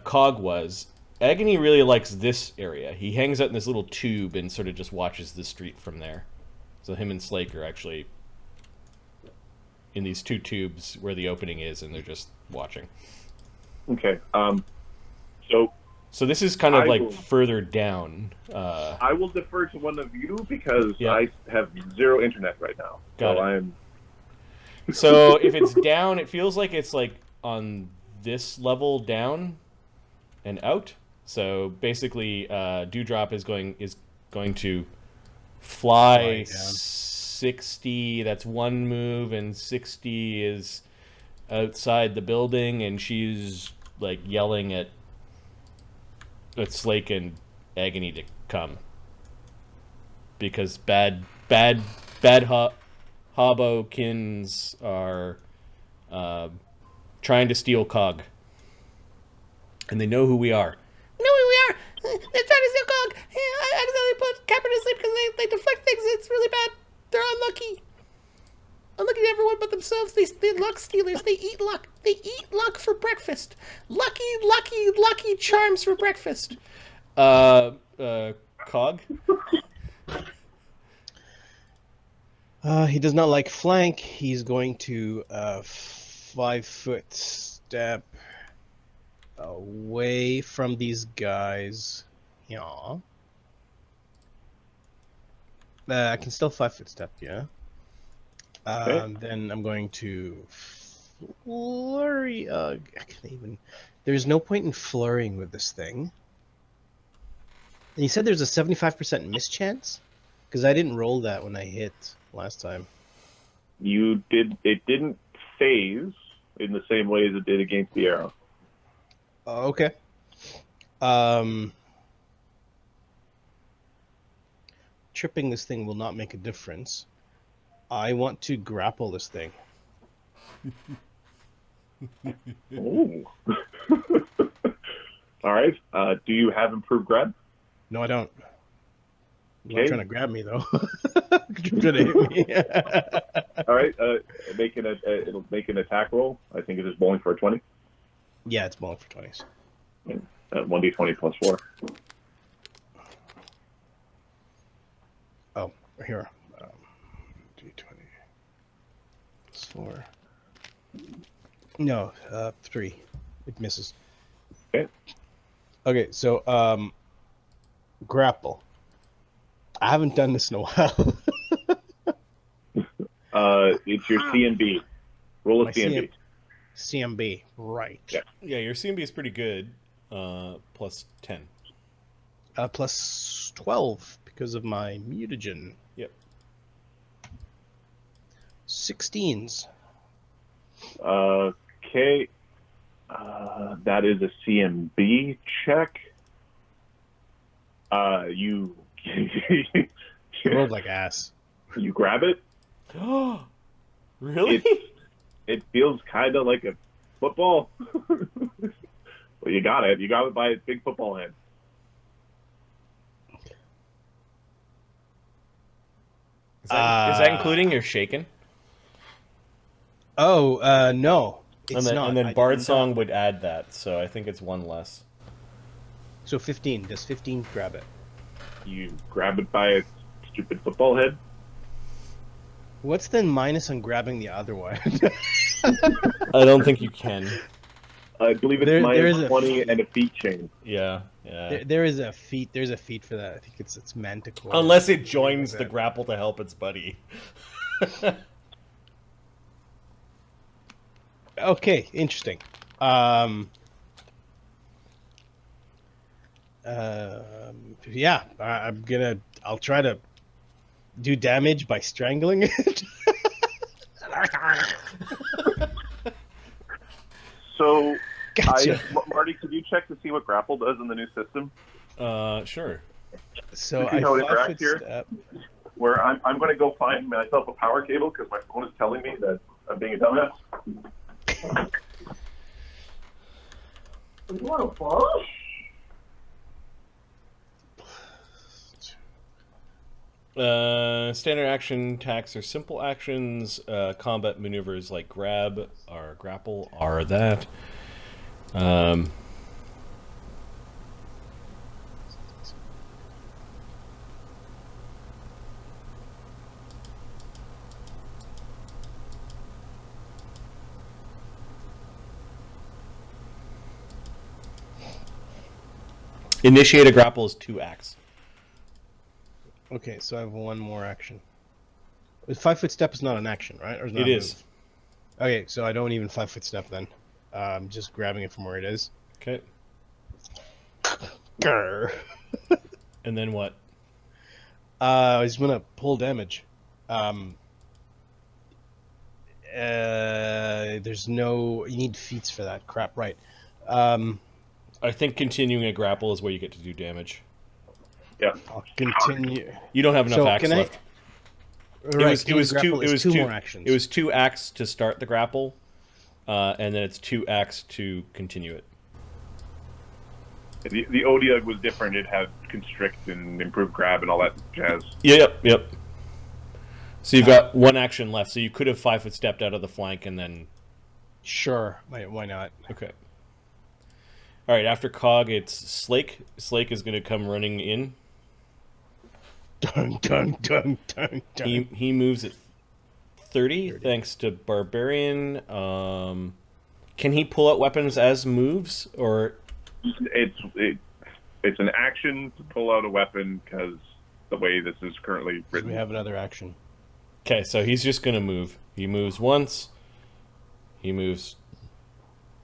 Cog was. Agony really likes this area. He hangs out in this little tube and sort of just watches the street from there. So him and Slake are actually in these 2 tubes where the opening is, and they're just watching. Okay. So this is kind of I like will- further down. I will defer to one of you because Yeah. I have 0 internet right now. Got so it. I'm. So if it's down, it feels like it's like on this level down and out. So basically, Dewdrop is going to fly Fly down. 60. That's 1 move, and 60 is outside the building, and she's like yelling at Slake and Agony to come because bad Hobkins are trying to steal Cog, and they know who we are. No, we are. They're trying to steal Cog. I accidentally put Capra to sleep because they deflect things. It's really bad. They're unlucky. Unlucky to everyone but themselves. They're luck stealers. They eat luck. They eat luck for breakfast. Lucky charms for breakfast. Cog? He does not like flank. He's going to 5-foot step away from these guys. Yeah. I can still 5-foot step, yeah. Okay. Then I'm going to flurry. I can't even. There's no point in flurrying with this thing. And you said there's a 75% mischance? Because I didn't roll that when I hit last time. You did. It didn't phase in the same way as it did against the arrow. Okay. Tripping this thing will not make a difference. I want to grapple this thing. Oh. All right. Do you have improved grab? No, I don't. You're Okay. not trying to grab me though. You're trying to hit me. All right. It'll make an attack roll. I think it is bowling for a 20. Yeah, it's bowling for 20s. 1d20 plus 4. Oh, here. D20 plus 4. No, 3. It misses. Okay. Okay, so grapple. I haven't done this in a while. It's your CMB. Roll a My CMB. CMB, right. Yeah. Yeah, your CMB is pretty good. Plus 10. Plus 12 because of my mutagen. Yep. 16s. Okay. That is a CMB check. You Rolled like ass. you grab it. Really? It feels kind of like a football. Well, you got it. You got it by its big football head. Is that including your shaken? Oh, no. It's not. And then I Bard didn't Song would add that, so I think it's one less. So 15. Does 15 grab it? You grab it by its stupid football head. What's the minus on grabbing the other one? I don't think you can. I believe it's There minus is a 20 and a feet chain. Yeah. there is a feat. There's a feat for that. I think it's Manticore. Unless it joins the grapple to help its buddy. Okay, interesting. Yeah, I'll try to do damage by strangling it. So, Gotcha. Marty, could you check to see what grapple does in the new system? Sure. So See I how it 5 interacts foot here? step. Where I'm going to go find myself a power cable because my phone is telling me that I'm being a dumbass. You want a phone? Standard action attacks are simple actions. Combat maneuvers like grab or grapple are that. Initiate a grapple is 2 acts. Okay, so I have one more action. 5 foot step is not an action, right? Or It is. Okay, so I don't even 5 foot step then. Just grabbing it from where it is. Okay. Grr. And then what? I was gonna pull damage. There's no. You need feats for that crap, right? I think continuing a grapple is where you get to do damage. Yeah. I'll continue. You don't have enough So acts can I- left. Right, It was grapple is two more actions. It was 2 acts to start the grapple, and then it's 2 acts to continue it. The Odiug was different. It had constrict and improved grab and all that jazz. Yep. So you've got 1 action left. So you could have 5 foot stepped out of the flank and then. Sure. Why not? Okay. All right. After Cog, it's Slake. Slake is going to come running in. Dun dun dun dun dun. He moves at 30 thanks to Barbarian. Can he pull out weapons as moves or? It's an action to pull out a weapon because the way this is currently written. We have another action. Okay, so he's just going to move. He moves once. He moves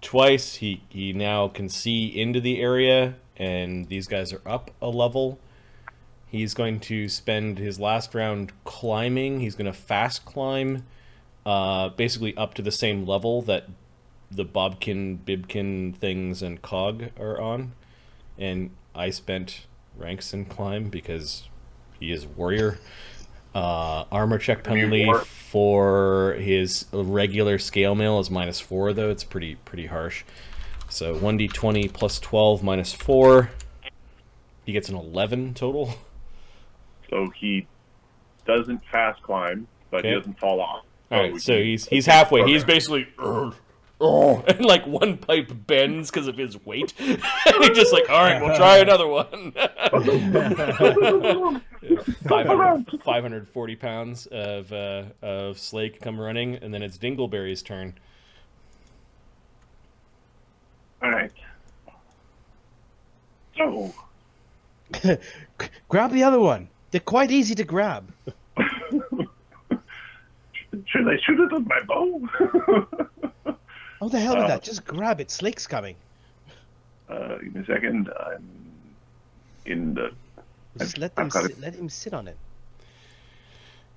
twice. He now can see into the area, and these guys are up a level. He's going to spend his last round climbing. He's going to fast climb, basically up to the same level that the Bobkin, Bibkin things and Cog are on. And I spent ranks in climb because he is warrior. Armor check penalty for his regular scale mail is -4 though. It's pretty harsh. So 1d20 plus 12 minus 4. He gets an 11 total. So he doesn't fast climb, but he Okay. doesn't fall off. All right, so he's halfway. He's basically, and like one pipe bends because of his weight. And he's just like, all right, we'll try another one. 540 pounds of Slake come running, and then it's Dingleberry's turn. All right. So, Grab the other one. They're quite easy to grab. should I shoot it with my bow? Oh, the hell with that. Just grab it. Slake's coming. Give me a second. I'm in the. Just let him sit on it.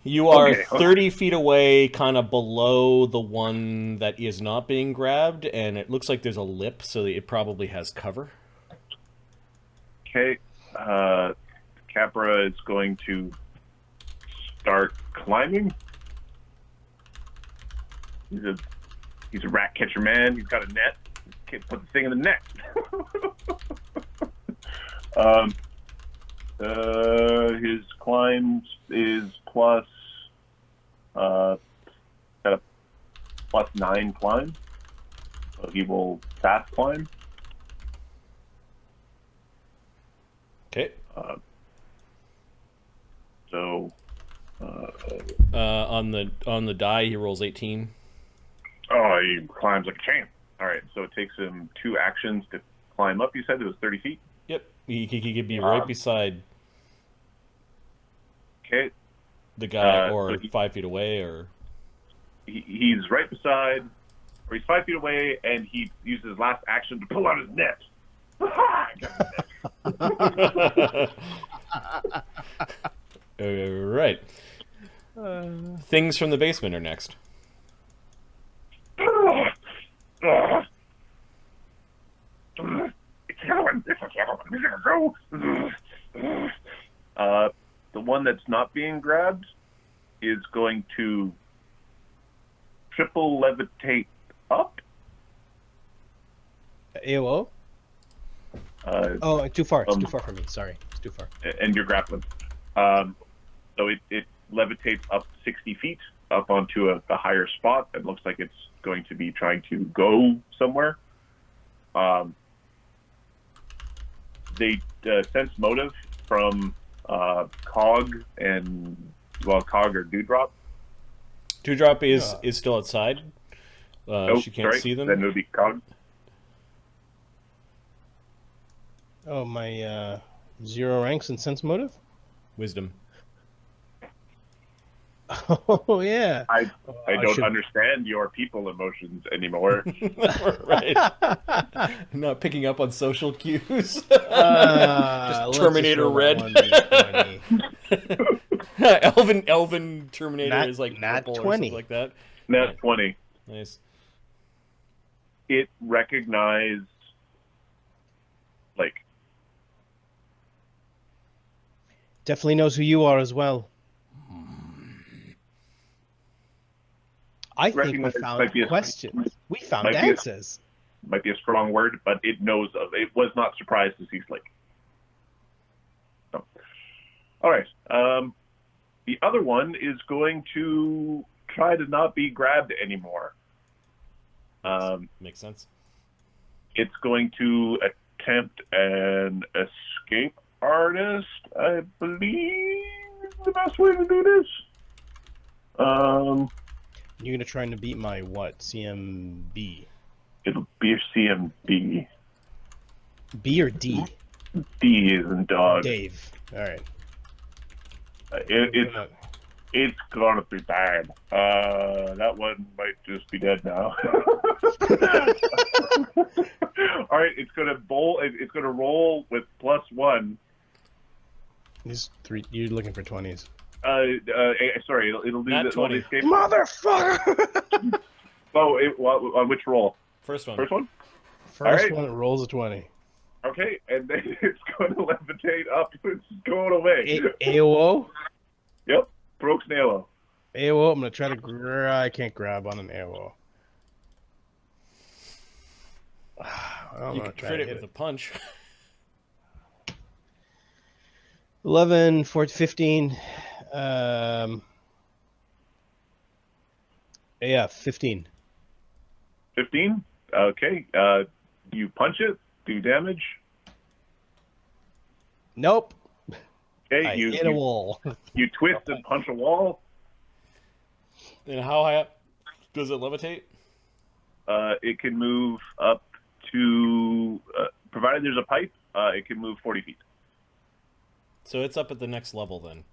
You are Okay, 30 feet away, kind of below the one that is not being grabbed, and it looks like there's a lip, so it probably has cover. Okay. Capra is going to start climbing. He's a rat catcher man. He's got a net. Can't put the thing in the net. His climb is plus got a +9 climb. So he will fast climb. Okay. On the die, he rolls 18. Oh, he climbs like a champ. All right, so it takes him 2 actions to climb up. You said it was 30 feet? Yep. He could be right beside Okay. the guy, or so 5 feet away, or... He's right beside, or he's 5 feet away, and he uses his last action to pull out his net. All right. Things from the basement are next. It's the other one. It's the other one. We're gonna go. The one that's not being grabbed is going to triple levitate up. AOO? Too far. It's too far for me. Sorry. It's too far. And you're grappling. So it levitates up 60 feet up onto a higher spot. It looks like it's going to be trying to go somewhere. They sense motive from Cog and, Cog or Dewdrop. Dewdrop is still outside. She can't see them. Then it would be Cog. Oh, my 0 ranks in sense motive? Wisdom. Oh, yeah. I don't understand your people emotions anymore. Right. Not picking up on social cues. Just Let's Terminator roll Red. 1d20. Elven Terminator is like nat purple 20. or something like that. That's 20. Nice. It recognized, like, Definitely knows who you are as well. I think we Recognize found might be a- questions. We found might be a- answers. might be a strong word, but it knows of. It was not surprised to see Slake. So, all right. The other one is going to try to not be grabbed anymore. Makes sense. It's going to attempt an escape artist, I believe is the best way to do this. You're gonna try and beat my what? CMB. It'll be a CMB. B or D? D is in dog. Dave. All right. It's gonna be bad. That one might just be dead now. All right, it's gonna bowl. It's gonna roll with +1. These 3. You're looking for 20s. Sorry, it'll do Nat the 20. escape. Motherfucker! Oh, on which roll? First one. First one. First right. one, it rolls a 20. Okay, and then it's going to levitate up. It's going away. AOO? Yep, broke Snailo. AOO, I'm gonna try to I can't grab on an AOO. I'm You gonna could try crit to it hit with it. a punch. 11, 14, 15. Yeah, 15. 15. Okay. You punch it. Do damage. Nope. Okay. I You hit a wall. you twist and punch a wall. And how high up does it levitate? It can move up to, provided there's a pipe, it can move 40 feet. So it's up at the next level then.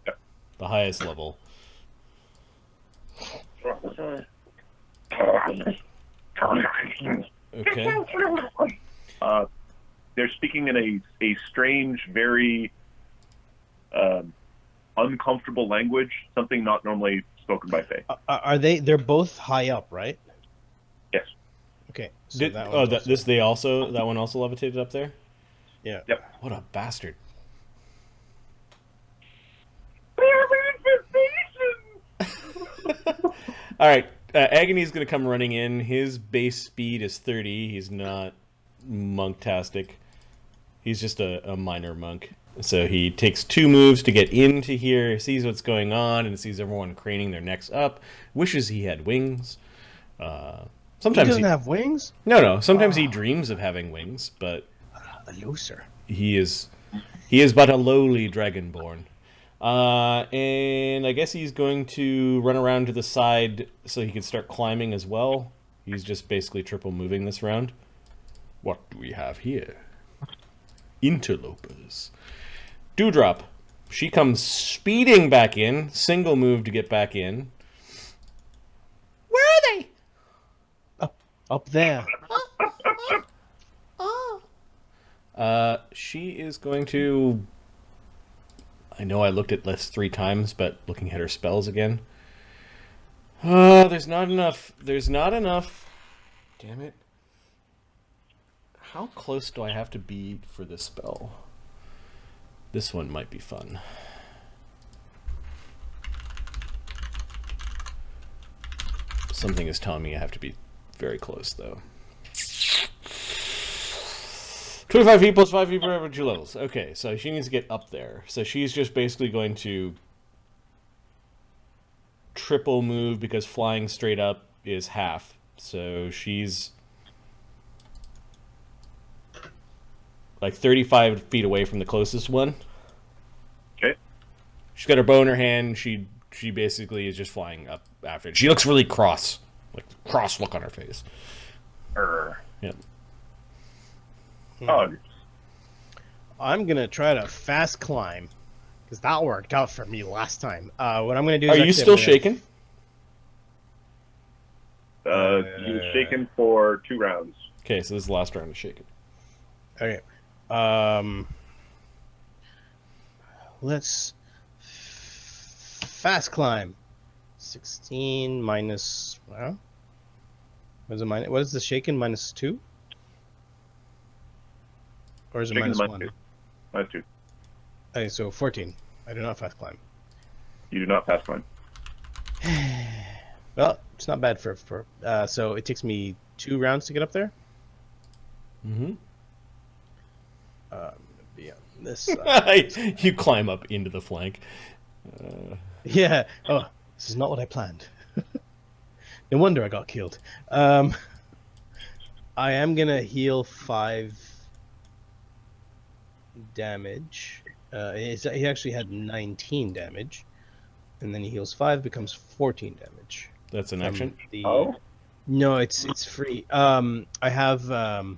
Yep. The highest level. Okay. They're speaking in a strange, very uncomfortable language, something not normally spoken by Fae. Are they? They're both high up, right? Yes. Okay. So Did, that oh, one. that one also levitated up there? Yeah. Yep. What a bastard. All right, Agony's going to come running in. His base speed is 30. He's not monktastic. He's just a minor monk. So he takes 2 moves to get into here, sees what's going on, and sees everyone craning their necks up. Wishes he had wings. He Sometimes doesn't have wings. No. Sometimes he dreams of having wings, but A loser. he is but a lowly dragonborn. And I guess he's going to run around to the side so he can start climbing as well. He's just basically triple moving this round. What do we have here? Interlopers. Dewdrop. She comes speeding back in. Single move to get back in. Where are they? Up there. Oh. She is going to... I know I looked at list 3 times, but looking at her spells again. Oh, there's not enough. There's not enough. Damn it. How close do I have to be for this spell? This one might be fun. Something is telling me I have to be very close, though. 25 feet plus 5 feet per every 2 levels. Okay, so she needs to get up there. So she's just basically going to triple move because flying straight up is half. So she's like 35 feet away from the closest one. Okay. She's got her bow in her hand. She basically is just flying up after it. She looks really cross. Like, cross look on her face. Yep. Oh, I'm gonna try to fast climb because that worked out for me last time. What I'm gonna do? Is Are you actually still I'm gonna- shaking? you're shaken for 2 rounds. Okay, so this is the last round of shaking. Okay. Let's fast climb. 16 minus. Well, what is it? What is the shaken? -2? Or is it Shaken -1? -2. -2. Okay, so 14. I do not fast climb. You do not pass climb. Well, it's not bad for so it takes me 2 rounds to get up there. Mm-hmm. Be on this side. You climb up into the flank. Yeah. Oh, this is not what I planned. No wonder I got killed. I am gonna heal 5 damage. He actually had 19 damage, and then he heals 5, becomes 14 damage. That's an from action. Oh? No, it's free. I have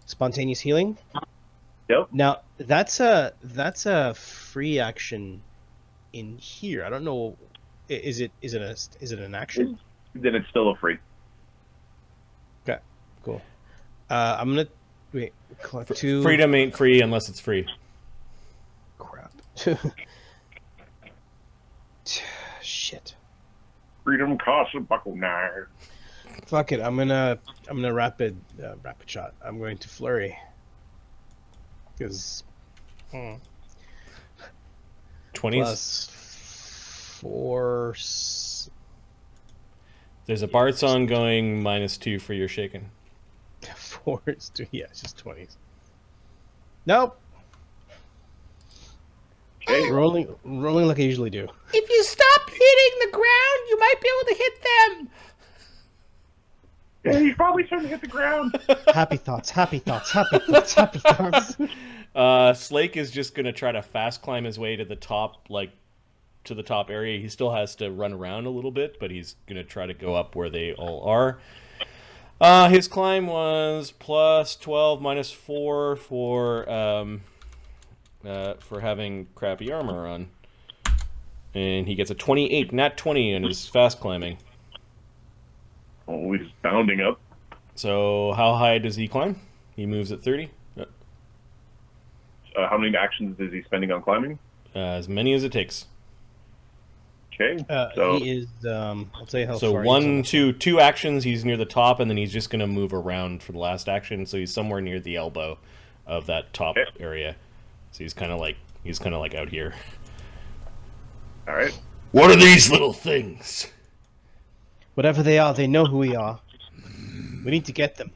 spontaneous healing. Yep. Now that's a free action in here. I don't know. Is it an action? Then it's still a free. Okay, cool. I'm gonna wait. Collect 2. Freedom ain't free unless it's free. Crap. Shit. Freedom costs a buckle now. Fuck it. I'm gonna rapid shot. I'm going to flurry. Because 20s. plus 4. There's a bard song going -2 for your shaken. towards. Yeah, it's just 20s. Nope. Okay. Rolling like I usually do. If you stop hitting the ground, you might be able to hit them. Yeah, he's probably trying to hit the ground. Happy thoughts, happy thoughts, happy thoughts, happy thoughts. Slake is just gonna try to fast climb his way to the top, like to the top area. He still has to run around a little bit, but he's gonna try to go up where they all are. His climb was plus 12 minus 4 for having crappy armor on, and he gets a 28, not 20, on his fast climbing. Oh, he's bounding up. So how high does he climb? He moves at 30. How many actions is he spending on climbing? As many as it takes. Okay. So He is. I'll tell you how So far. two actions. He's near the top, and then he's just gonna move around for the last action. So he's somewhere near the elbow of that top Okay. area. So he's kind of like out here. all right. What are these little things? Whatever they are, they know who we are. We need to get them.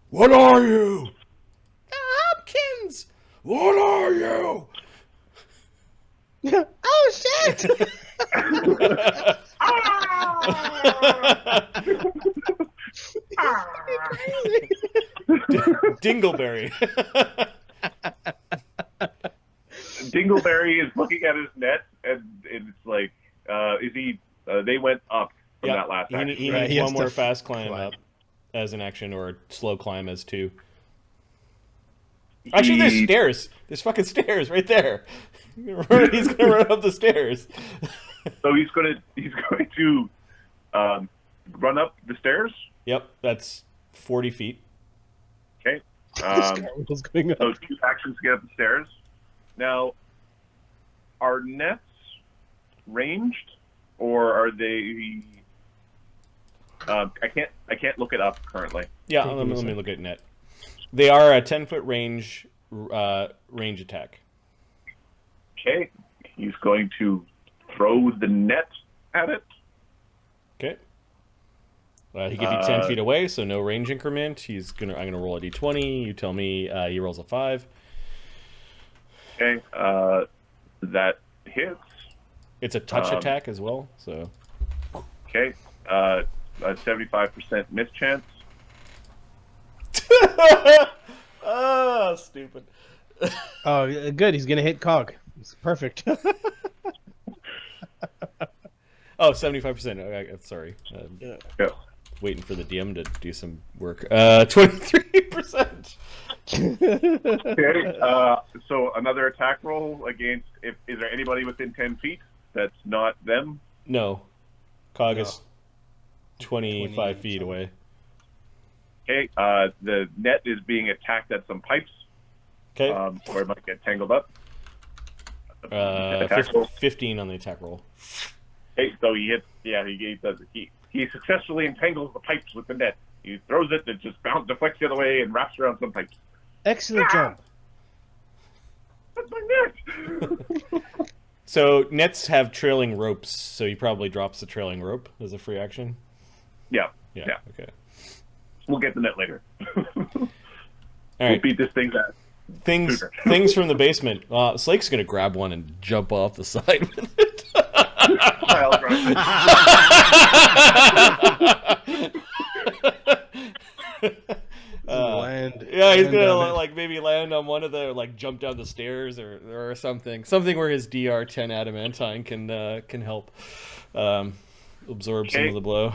What are you? The Hobkins. What are you? Oh shit! Dingleberry. Dingleberry is looking at his net, and it's like, is he? They went up from that last action. He Right, needs he one has more to fast climb climb. up as an action, or a slow climb as 2. Actually, there's stairs. There's fucking stairs right there. He's gonna run up the stairs. So he's going to run up the stairs. Yep, that's 40 feet. Okay. Cartwheels going up. So 2 actions to get up the stairs. Now, are nets ranged, or are they? I can't look it up currently. Yeah, let me look at net. They are a 10-foot range attack. Okay. He's going to throw the net at it. Okay. He could be 10 feet away, so no range increment. I'm gonna roll a d20. You tell me he rolls a 5. Okay. That hits. It's a touch attack as well, so. Okay. A 75% miss chance. Oh, stupid. Oh, good. He's gonna hit Cog. It's perfect. Oh, 75%. Okay, sorry. Yeah. Waiting for the DM to do some work. 23%. Okay. So another attack roll against. Is there anybody within 10 feet that's not them? No. Cog No. is 25 feet away. Okay. The net is being attacked at some pipes. Okay. Where it might get tangled up. Attack roll. 15 on the attack roll. Okay, so he hits. Yeah, he does it. He successfully entangles the pipes with the net. He throws it. It just deflects the other way and wraps around some pipes. Excellent job. That's my net. So nets have trailing ropes, so he probably drops the trailing rope as a free action. Yeah. Yeah. Okay. We'll get the net later. All We'll right. beat this thing's ass. Things from the basement. Slake's gonna grab one and jump off the side with it. I'll drive Land. Yeah, he's land gonna on it. like maybe land on one of the, or like jump down the stairs or something where his DR10 adamantine can help absorb some Okay. of the blow.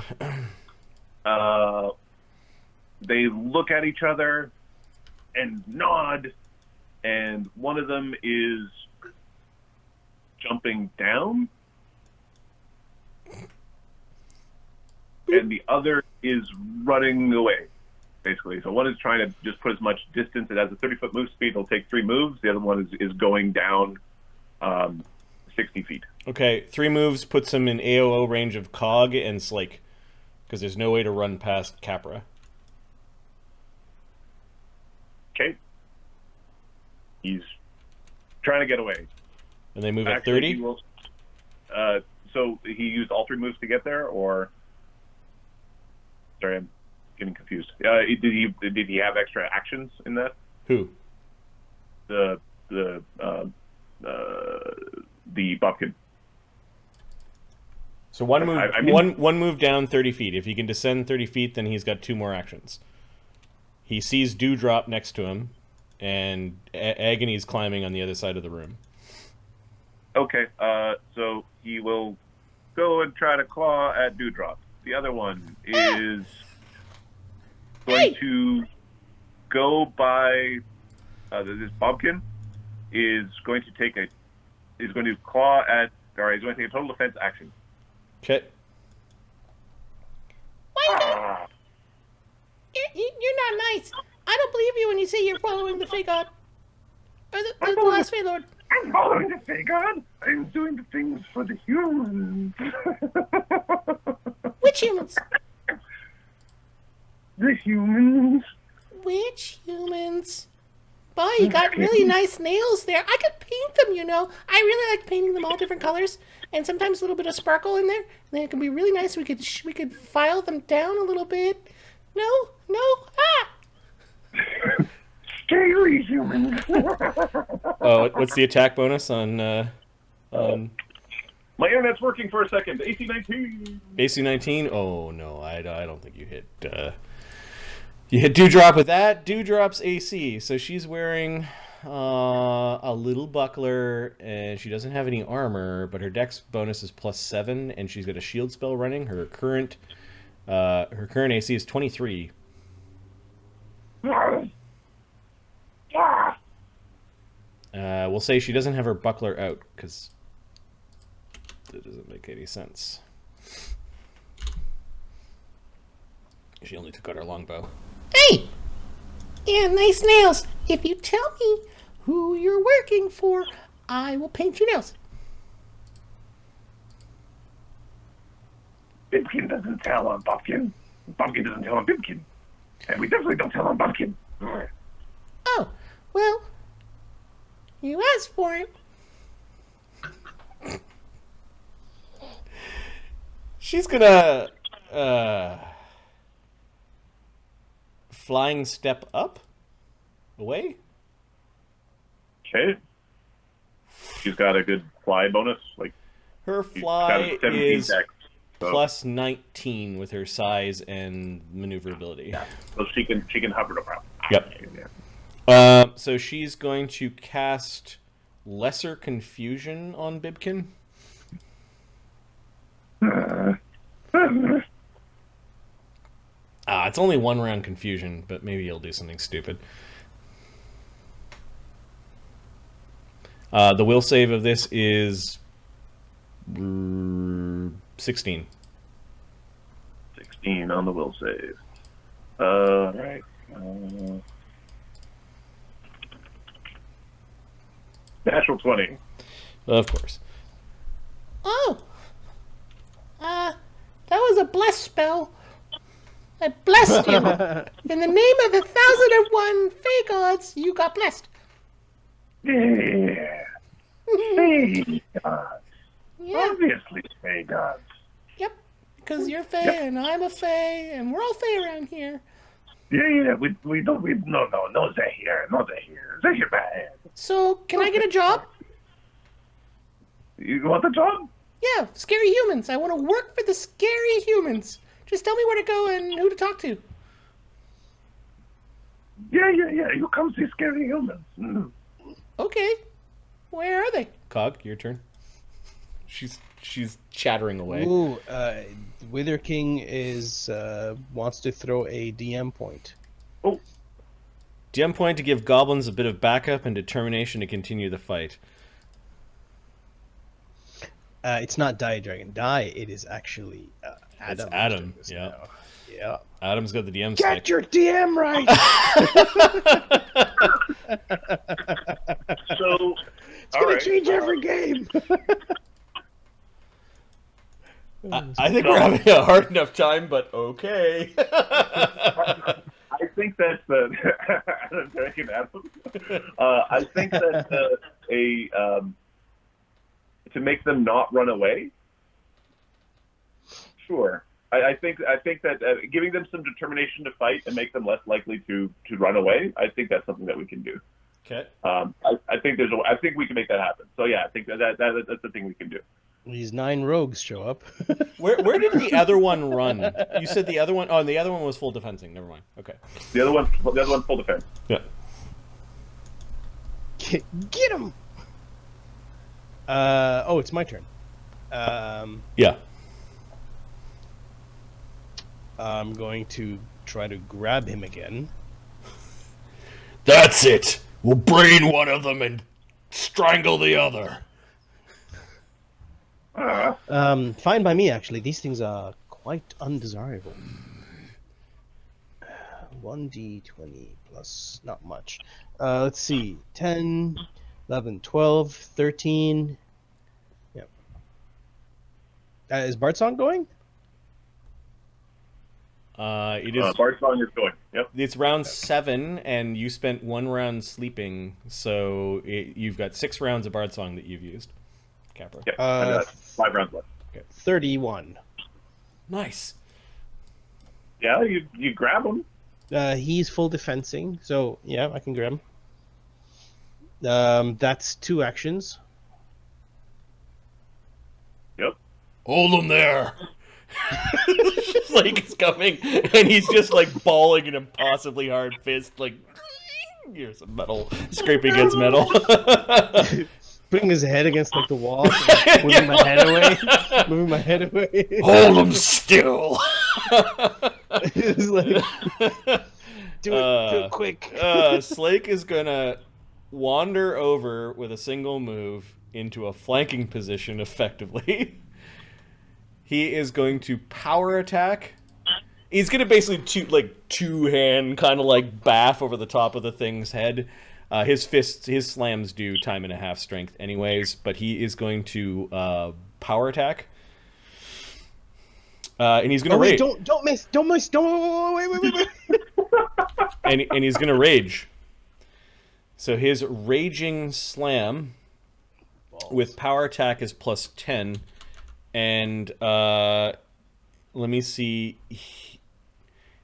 They look at each other and nod, and one of them is jumping down, and the other is running away, basically. So one is trying to just put as much distance. It has a 30-foot move speed. It'll take 3 moves. The other one is going down 60 feet. Okay, 3 moves puts him in AOO range of Cog and Slake, because there's no way to run past Capra. Okay. He's trying to get away. And they move at Actually, 30? he will, so he used all 3 moves to get there, or... Sorry, getting confused. Did he have extra actions in that? Who? The Bobkin. So one move, I mean- one move down 30 feet. If he can descend 30 feet, then he's got 2 more actions. He sees Dewdrop next to him, and Agony's climbing on the other side of the room. Okay, so he will go and try to claw at Dewdrop. The other one is going to go by this Bobkin is going to take he's going to claw at. All right, he's going to take a total defense action. Okay. Why you're not nice. I don't believe you when you say you're following the Fey God. Or the last Fey Lord. I'm following the Fey God. I'm doing the things for the humans. Which humans? The humans. Which humans? Boy, you got really nice nails there. I could paint them, you know. I really like painting them all different colors, and sometimes a little bit of sparkle in there. And then it can be really nice. We could file them down a little bit. No, Scaly humans. Oh, what's the attack bonus on? My internet's working for a second. AC 19. AC 19? Oh no, I don't think you hit. You hit Dewdrop with that. Dewdrop's AC, so she's wearing a little buckler, and she doesn't have any armor, but her dex bonus is +7, and she's got a shield spell running. Her current AC is 23. We'll say she doesn't have her buckler out because that doesn't make any sense. She only took out her longbow. Hey! Yeah, nice nails. If you tell me who you're working for, I will paint your nails. Bibkin doesn't tell on Bobkin. Bobkin doesn't tell on Bibkin. And we definitely don't tell on Bobkin. Oh, well, you asked for it. She's gonna flying step up away. Okay. She's got a good fly bonus. Like Her she's got fly a 17 is dex, so, plus 19 with her size and maneuverability. yeah. So she can hover no problem. Yep. Yeah. So she's going to cast Lesser Confusion on Bibkin. It's only 1 round confusion, but maybe he'll do something stupid. The will save of this is 16. 16 on the will save. Right. Natural 20. Of course. Oh, that was a bless spell. I blessed you. In the name of the 1001 Fey Gods, you got blessed. Yeah. Fey gods. Yeah. Obviously, Fey gods. Yep. Because you're Fey and I'm a Fey and we're all Fey around here. Yeah. We don't. No, they're here. No, they're here. They're here bad. So, can I get a job? You want the job? Yeah, scary humans. I want to work for the scary humans. Just tell me where to go and who to talk to. Yeah. You come see scary humans. Mm. Okay. Where are they? Cog, your turn. She's chattering away. Ooh, Wither King wants to throw a DM point. Oh, DM point to give goblins a bit of backup and determination to continue the fight. It's not Die Dragon Die. It is actually Adam. It's Adam, who's doing yeah. this now. Yeah. Adam's got the DM Get stick. your DM right. so It's gonna change every game. I think we're having a hard enough time, but okay. I think that's I think that to make them not run away. Sure. I think that giving them some determination to fight and make them less likely to run away. I think that's something that we can do. Okay. I think we can make that happen. So yeah, I think that's the thing we can do. These 9 rogues show up. Where did the other one run? You said the other one. Oh, the other one was full defensing. Never mind. Okay. The other one's full defense. Yeah. Get him! Oh, it's my turn. Yeah. I'm going to try to grab him again. That's it. We'll brain one of them and strangle the other. Fine by me, actually. These things are quite undesirable. 1d20 plus not much. Let's see. 10, 11, 12, 13. Yep. Is Bardsong going? It is. Bardsong is going. Yep. It's round 7, and you spent 1 round sleeping, so you've got 6 rounds of Bardsong that you've used. Capra. Yep. And, 5 rounds left. Okay. 31. Nice. Yeah, you grab him. He's full defensing, so yeah, I can grab him. That's 2 actions. Yep. Hold him there. Slake is coming, and he's just like balling an impossibly hard fist, like here's some metal scraping against metal. Putting his head against like the wall, moving my head away. Moving my head away. Hold him still. It's like, do it quick. Slake is gonna wander over with a single move into a flanking position effectively. He is going to power attack. He's going to basically two-hand kind of like baff over the top of the thing's head. His slams do 1.5 strength anyways, but he is going to power attack. And he's going to rage. Don't miss, wait. and he's going to rage. So his raging slam with power attack is plus 10. And let me see.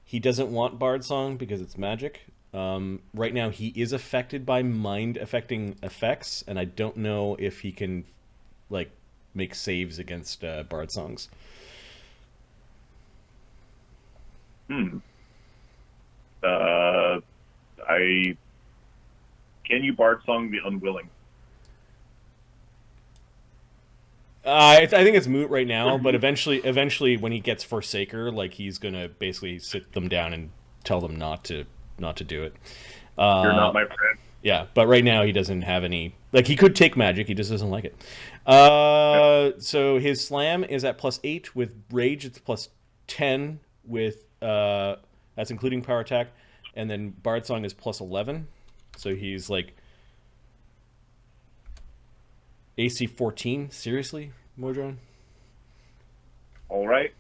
He doesn't want Bard Song because it's magic. Right now, he is affected by mind-affecting effects, and I don't know if he can like make saves against Bard Songs. Can you Bard Song the Unwilling? I think it's moot right now, but eventually, when he gets Forsaker, like he's gonna basically sit them down and tell them not to do it. You're not my friend. Yeah, but right now he doesn't have any. Like he could take magic, he just doesn't like it. So his slam is at +8 with rage. It's +10 with that's including power attack, and then Bard Song is +11. So he's like. AC 14? Seriously, Modron? All right.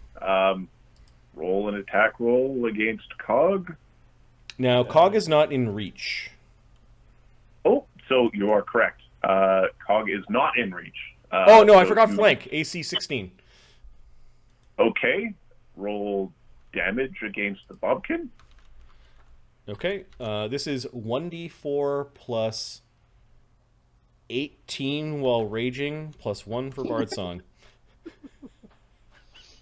Roll an attack roll against Cog. Now, Cog is not in reach. Oh, so you are correct. Cog is not in reach. Oh, no, I forgot flank. AC 16. Okay. Roll damage against the Bobkin. Okay. This is 1d4 plus 18 while raging, plus 1 for Bard Song.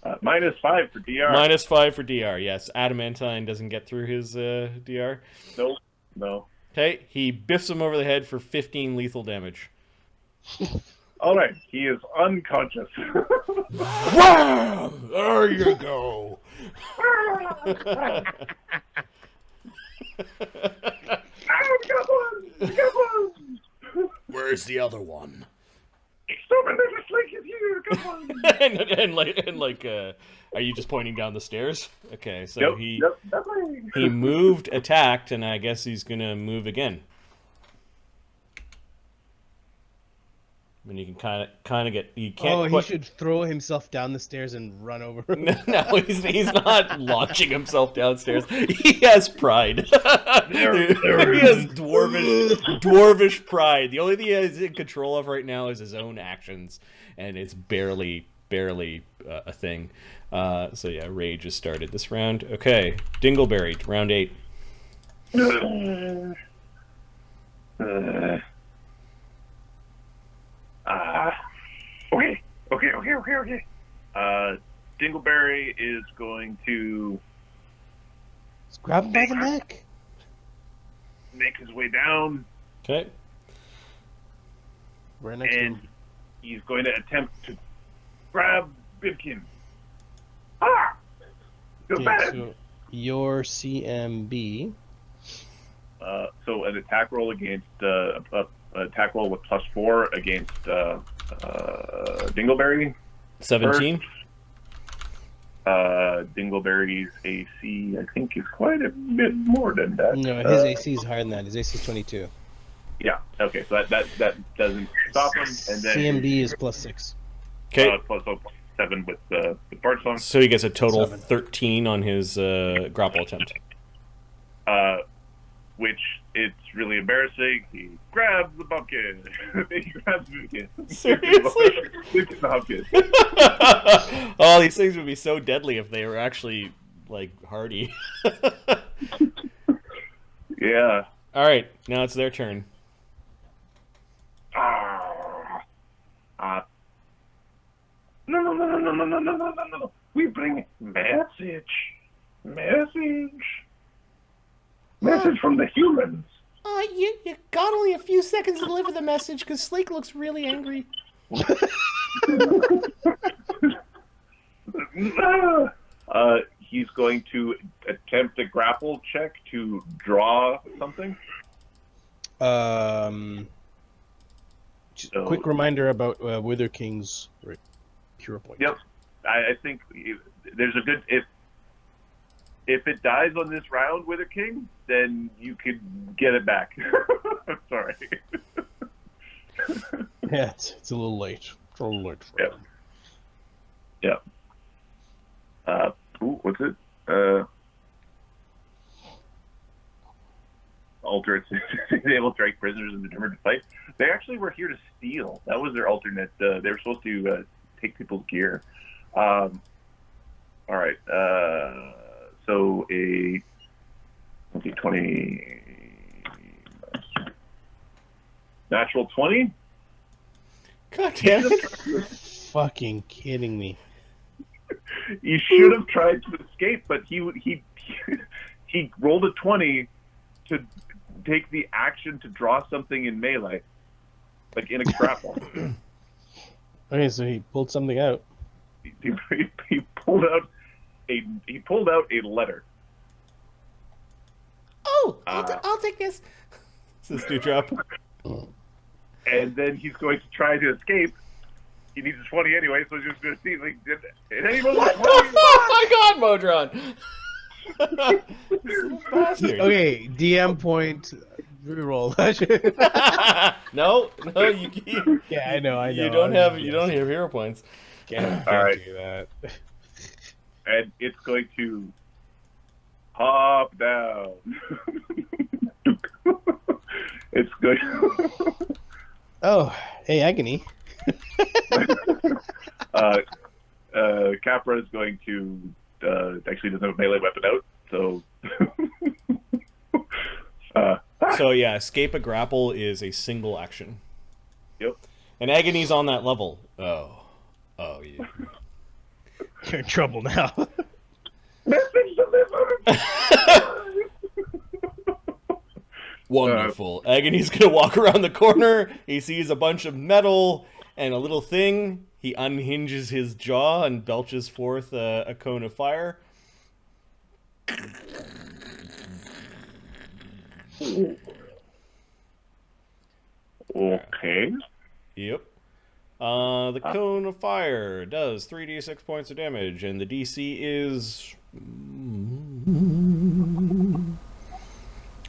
-5 for DR. -5 for DR, yes. Adamantine doesn't get through his DR. Nope. No. Okay, he biffs him over the head for 15 lethal damage. All right, he is unconscious. Wham! There you go. Come on! Where's the other one? Stop it! There's a Slake in here. Come on! and are you just pointing down the stairs? Okay, so Yep, he moved, attacked, and I guess he's gonna move again. I mean, you can kind of get. You can't. He should throw himself down the stairs and run over. No, he's not launching himself downstairs. He has pride. He has dwarvish pride. The only thing he is in control of right now is his own actions, and it's barely a thing. So yeah, rage has started this round. Okay, Dingleberry, round 8. Okay. Dingleberry is going to Let's grab him by the neck. make his way down, Okay. Right next to and him. he's going to attempt to grab Bibkin. Go Okay, back! so your CMB. So an attack roll against attack roll with +4 against Dingleberry. 17. Dingleberry's AC, I think, is quite a bit more than that. No, his AC is higher than that. His AC is 22. Yeah. Okay. So that doesn't stop him, and then CMB is +6. Okay. plus 7 with the part song. So he gets a total 7. 13 on his grapple attempt. Which it's really embarrassing. He grabs the Bubkin. He grabs Bubkin. Seriously? Bubkin the Hobkins. Oh, these things would be so deadly if they were actually, like, hardy. Yeah. All right, now it's their turn. No. We bring message from the humans. You got only a few seconds to deliver the message because Slake looks really angry. He's going to attempt a grapple check to draw something. Just a quick reminder about Wither King's cure point. Yep. I think there's a good if it dies on this round with a king, then you could get it back. I'm sorry. Yeah, it's a little late. It's a little late for Yep. him. Yep. What's it? Alter its able to strike prisoners and determined to fight. They actually were here to steal. That was their alternate. They were supposed to take people's gear. All right. So a 20 natural 20. God damn it. Fucking kidding me. You should have tried to escape, but he rolled a 20 to take the action to draw something in melee, like in a grapple. Okay, so he pulled something out. He pulled out a letter. Oh, I'll take this. This is Dewdrop. And then he's going to try to escape. He needs a 20 anyway, so he's just going to see. Like, and then he rolls a 20. Oh my god, Modron! Bastard. Okay, DM point reroll. No, you Yeah, I know. you don't have hero points. Can't All right. do that. And it's going to hop down. It's going. Oh, hey, Agony. Capra is going to actually doesn't have a melee weapon out, so. So yeah, escape a grapple is a single action. Yep. And Agony's on that level. Oh yeah. You're in trouble now. Message delivered. Wonderful. Agony's gonna walk around the corner. He sees a bunch of metal and a little thing. He unhinges his jaw and belches forth a cone of fire. Okay. Yep. The cone of fire does 3d6 points of damage, and the DC is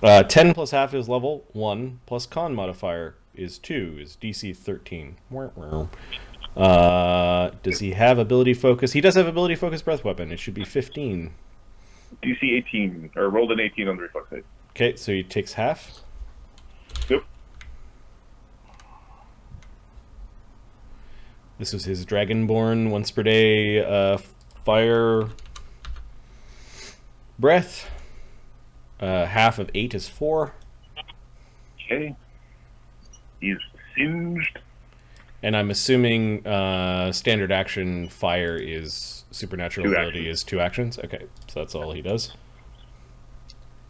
10 plus half his level, 1 plus con modifier is 2, is DC 13. Does he have ability focus? He does have ability focus breath weapon. It should be 15. DC 18, or rolled an 18 on the reflex side. Okay, so he takes half. Yep. This was his Dragonborn once per day Fire breath. Half of 8 is 4. Okay. He's singed. And I'm assuming standard action fire is supernatural 2 ability actions. is 2 actions. Okay, so that's all he does.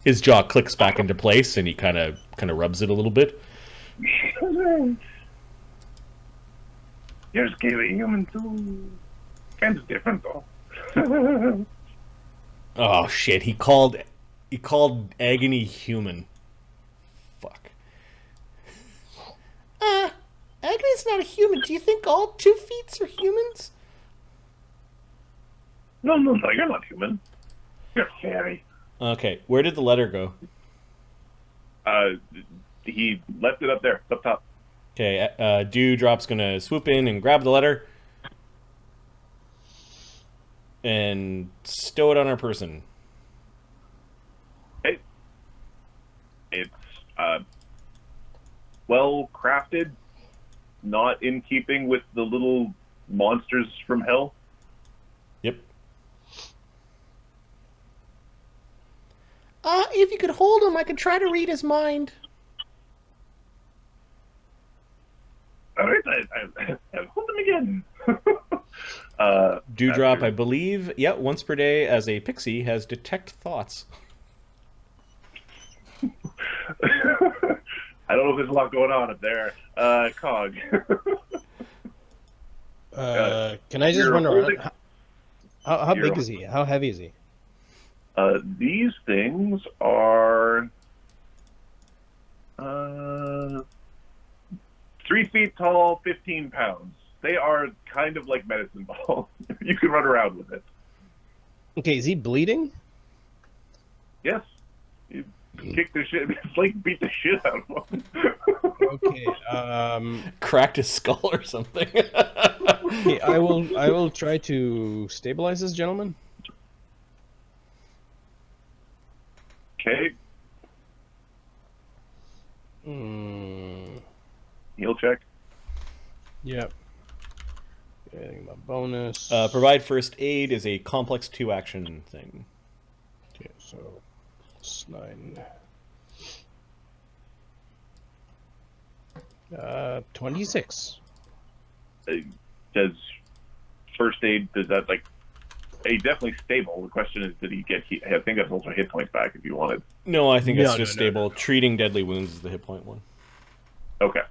His jaw clicks back into place, and he kind of rubs it a little bit. You're scary human too. Kind of different though. Oh shit! He called Agony human. Fuck. Agony's not a human. Do you think all 2 feet are humans? No, you're not human. You're fairy. Okay, where did the letter go? He left it up there, up top. Okay, Dewdrop's gonna swoop in and grab the letter and stow it on our person. Hey, it's well crafted, not in keeping with the little monsters from hell. Yep. If you could hold him, I could try to read his mind. All right, I'll hold them again. Dewdrop, I believe, once per day as a pixie, has detect thoughts. I don't know if there's a lot going on up there. Cog. Can I just you're run around? holding- How you're- big is he? How heavy is he? These things are 3 feet tall, 15 pounds. They are kind of like medicine balls. You can run around with it. Okay, is he bleeding? Yes. You kick the shit. Slake beat the shit out of him. Okay. Cracked his skull or something. Okay, I will try to stabilize this gentleman. Okay. Heal check. Yep. Getting my bonus. Provide first aid is a complex 2-action thing. Okay, so it's 9. 26. Does first aid, does that like, he's definitely stable. The question is, did he get, I think that's also hit points back if you wanted. No, I think No, it's no, just no, stable. Treating deadly wounds is the hit point one. Okay.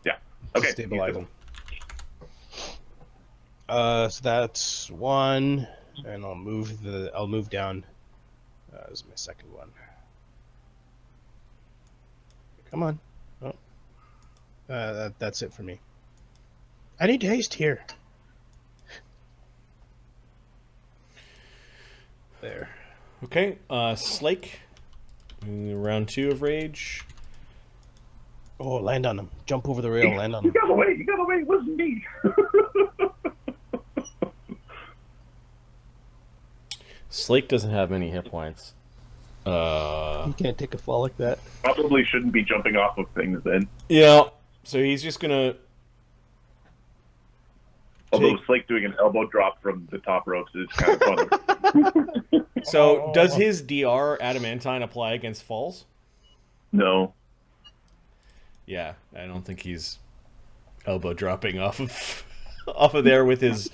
Yeah. Okay. Stabilize him. So that's 1, and I'll move down. This is my second one. Come on. Oh. That's it for me. I need haste here. There. Okay, Slake. Round 2 of rage. Oh, land on him. Jump over the rail, land on You him. got away. You got away. It wasn't me. Slake doesn't have many hit points. You can't take a fall like that. Probably shouldn't be jumping off of things then. Yeah, so he's just gonna... Although Slake doing an elbow drop from the top ropes is kind of fun. So, does his DR adamantine apply against falls? No. Yeah, I don't think he's elbow dropping off of there with his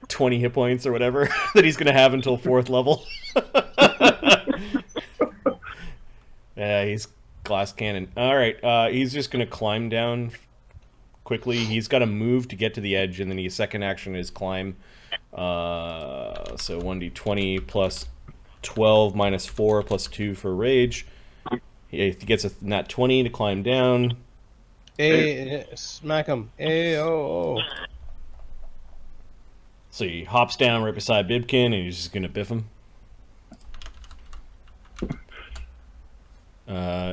20 hit points or whatever that he's gonna have until 4th level. Yeah, he's glass cannon. All right, he's just gonna climb down quickly. He's got to move to get to the edge, and then his second action is climb. So 1d20 plus 12 minus 4 plus 2 for rage. He gets a nat 20 to climb down. Hey, smack him. Hey, oh. So he hops down right beside Bibkin, and he's just gonna biff him. No,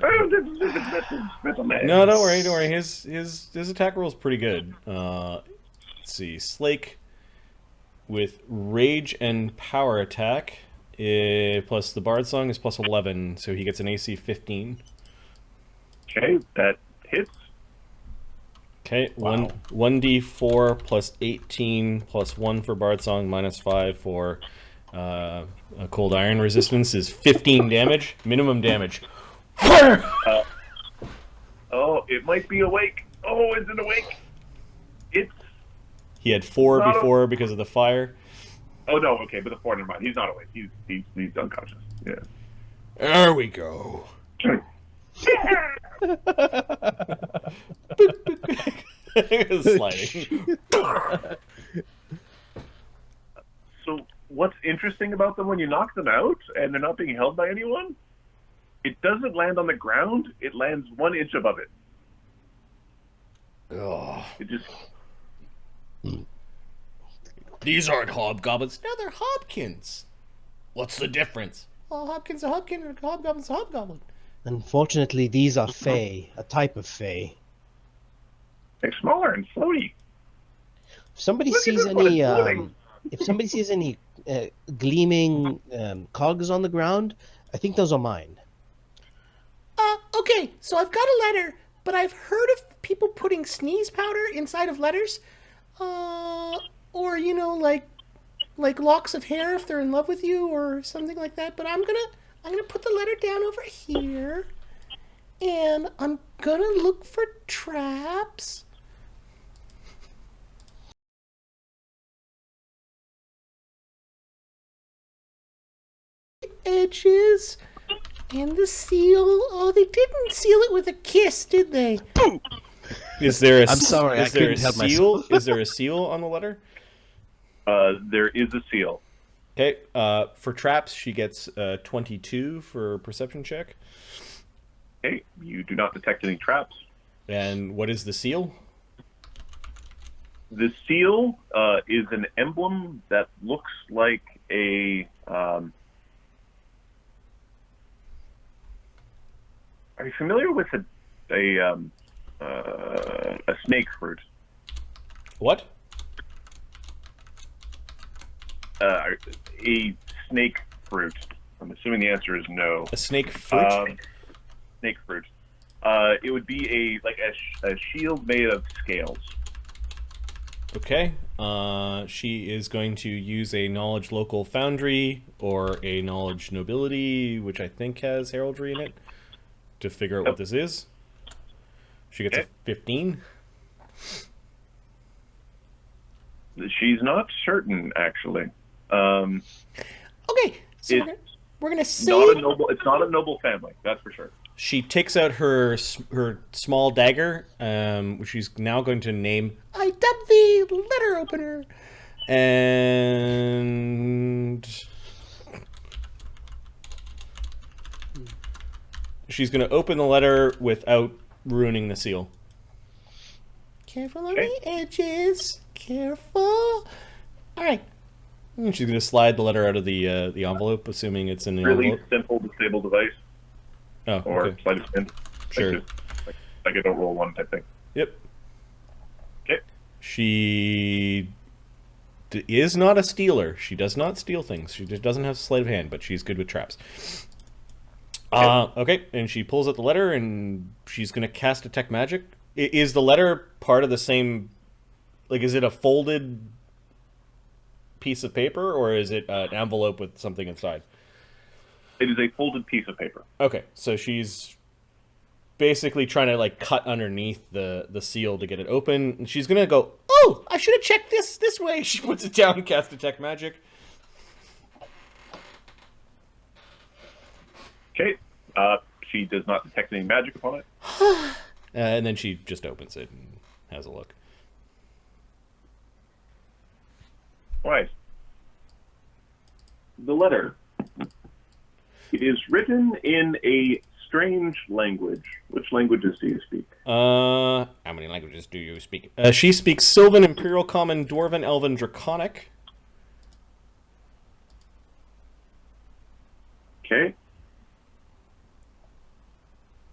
don't worry. His attack roll is pretty good. Let's see, Slake with rage and power attack, plus the Bard Song is plus 11, so he gets an AC 15. Okay, that hits. Okay, Wow. 1d4 plus 18 plus 1 for Bard Song minus 5 for a Cold Iron resistance is 15 damage. Minimum damage. Oh, it might be awake. Oh, is it awake? It's... He had 4 Not before because of the fire. Oh, no, okay, but the 4, never mind. He's not awake. He's unconscious. Yeah. There we go. Sliding. So what's interesting about them when you knock them out and they're not being held by anyone? It doesn't land on the ground. It lands 1 inch above it. Ugh. It just... These aren't hobgoblins. No, they're Hobkins. What's the difference? Well, Hobkin's a Hobkin and a Hobgoblin's a Hobgoblin. Unfortunately, these are Fey, a type of Fey. They're smaller and floaty. If somebody Look at sees this one, any, it's floating. if somebody sees any gleaming cogs on the ground, I think those are mine. Okay, so I've got a letter, but I've heard of people putting sneeze powder inside of letters. Or, you know, like locks of hair if they're in love with you or something like that. But I'm gonna put the letter down over here. And I'm gonna look for traps. Edges. And the seal. Oh, they didn't seal it with a kiss, did they? Is there a I'm sorry, I is there a couldn't help seal? myself. Is there a seal on the letter? There is a seal. Okay. For traps, she gets 22 for perception check. Okay, you do not detect any traps. And what is the seal? The seal is an emblem that looks like a... are you familiar with a snake fruit? What? A snake fruit. I'm assuming the answer is no. A snake fruit? Snake fruit. It would be a shield made of scales. Okay. She is going to use a knowledge local foundry or a knowledge nobility, which I think has heraldry in it, to figure out what this is. She gets a 15. She's not certain, actually. Okay, so It's we're gonna It's say not a noble family, that's for sure. She takes out her small dagger, which she's now going to name, I dub thee letter opener. and she's going to open the letter without ruining the seal. Careful on the edges. Careful. All right. And she's going to slide the letter out of the envelope, assuming it's in the Really envelope. simple disable device, Oh, or okay. sleight of hand. Sure. Like a don't roll one type thing. Yep. Okay. She is not a stealer. She does not steal things. She just doesn't have sleight of hand, but she's good with traps. Okay, and she pulls out the letter, and she's going to cast Detect Magic. Is the letter part of the same... Like, is it a folded piece of paper, or is it an envelope with something inside? It is a folded piece of paper. Okay, so she's basically trying to, like, cut underneath the seal to get it open. And she's going to go, Oh, I should have checked this way. she puts it down and casts Detect Magic. Okay. She does not detect any magic upon it. And then she just opens it and has a look. Right. The letter. It is written in a strange language. Which languages do you speak? How many languages do you speak? She speaks Sylvan, Imperial Common, Dwarven, Elven, Draconic. Okay.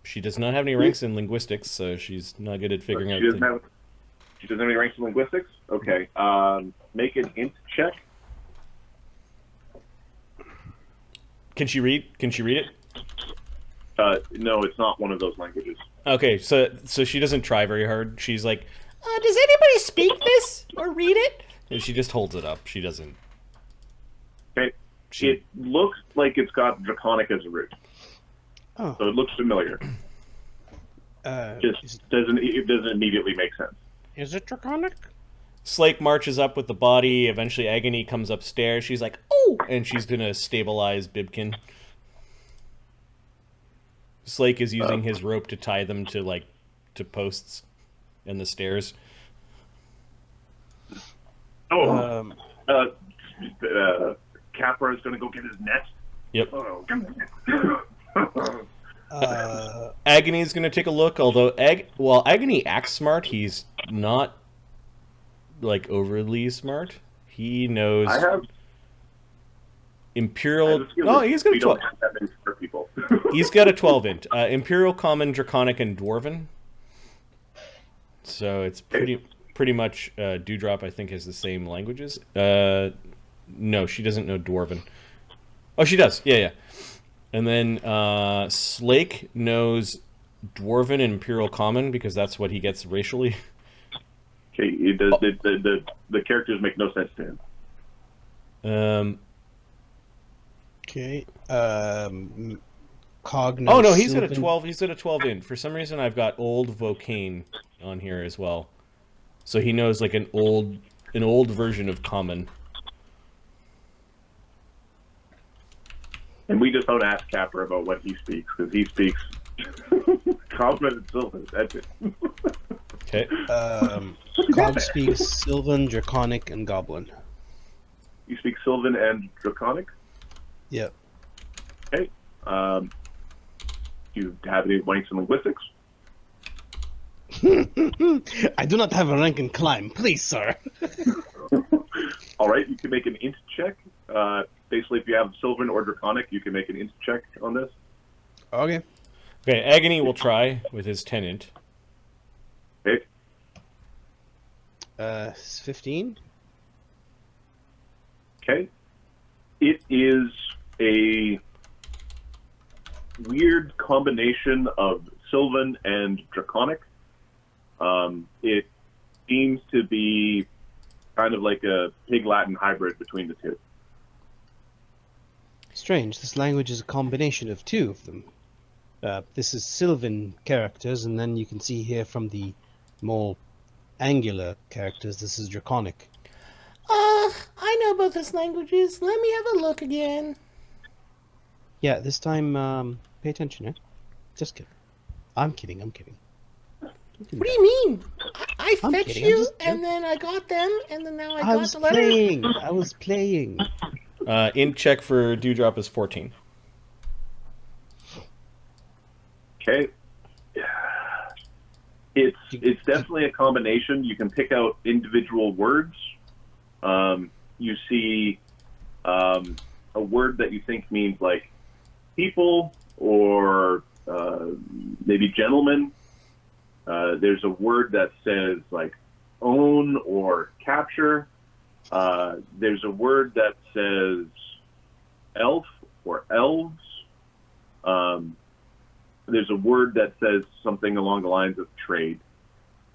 She does not have any ranks in linguistics, so she's not good at figuring out. She doesn't have any ranks in linguistics? Okay. Make an int check. Can she read? Can she read it? No, it's not one of those languages. Okay, so she doesn't try very hard. She's like, Does anybody speak this or read it? and she just holds it up. She doesn't. Okay. It looks like it's got Draconic as a root. Oh. So it looks familiar. Just doesn't immediately make sense. Is it draconic? Slake marches up with the body. Eventually, Agony comes upstairs. She's like, "Oh!" and she's gonna stabilize Bibkin. Slake is using his rope to tie them to posts and the stairs. Oh, Capra is going to go get his net. Yep. Oh, Agony's going to take a look, although Agony acts smart, he's not, overly smart. He knows... I have... Imperial... No, he's got a 12. People. He's got a 12 int. Imperial, Common, Draconic, and Dwarven. So it's pretty much Dewdrop, I think, has the same languages. No, she doesn't know Dwarven. Oh, she does. Yeah. And then Slake knows Dwarven and Imperial Common because that's what he gets racially. Okay, the characters make no sense to him. Okay. Cog Oh no, he's got a 12. He's got a 12 int. For some reason, I've got Old Vocane on here as well. So he knows an old version of Common. And we just don't ask Capra about what he speaks, because he speaks Common and Sylvan. That's it. Okay. Cog speaks Sylvan, Draconic, and Goblin. You speak Sylvan and Draconic? Yep. Okay. Do you have any ranks in linguistics? I do not have a rank in climb, please, sir. All right, you can make an int check. Basically, if you have Sylvan or Draconic, you can make an int check on this. Okay. Okay, Agony will try with his 10 int. Okay. 15. Okay. It is a weird combination of Sylvan and Draconic. It seems to be kind of like a Pig Latin hybrid between the two. Strange. This language is a combination of two of them. This is Sylvan characters, and then you can see here from the more angular characters, this is Draconic. I know both those languages. Let me have a look again. Yeah, this time, pay attention, eh? Just kidding. I'm kidding. What do you mean? I I'm fetched kidding, I'm you, just and then I got them, and then now I got the letter. I was playing. Int check for Dewdrop is 14. Okay. It's definitely a combination. You can pick out individual words. You see a word that you think means like people or maybe gentleman. There's a word that says like own or capture. There's a word that says elf or elves. There's a word that says something along the lines of trade.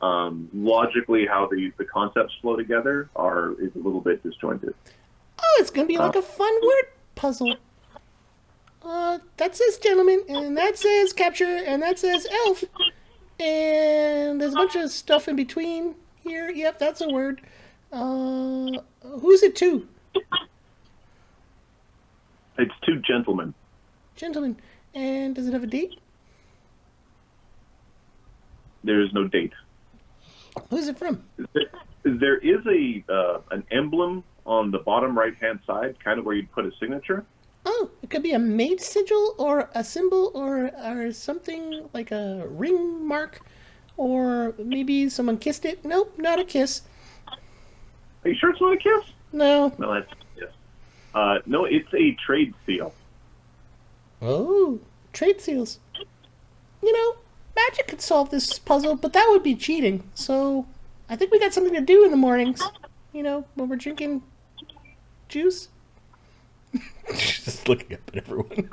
Logically, how the concepts flow together is a little bit disjointed. Oh, it's gonna be like a fun word puzzle. That says gentleman, and that says capture, and that says elf, and there's a bunch of stuff in between here. Yep, that's a word. Who's it to? It's two gentlemen. Gentleman. And does it have a date? There is no date. Who's it from? There is an emblem on the bottom right-hand side, kind of where you'd put a signature. Oh, it could be a made sigil or a symbol or something like a ring mark, or maybe someone kissed it. Nope, not a kiss. Are you sure it's not a kiss? No. No, that's yes. No, it's a trade seal. Oh, trade seals. Magic could solve this puzzle, but that would be cheating. So, I think we got something to do in the mornings. When we're drinking juice. Just looking up at everyone.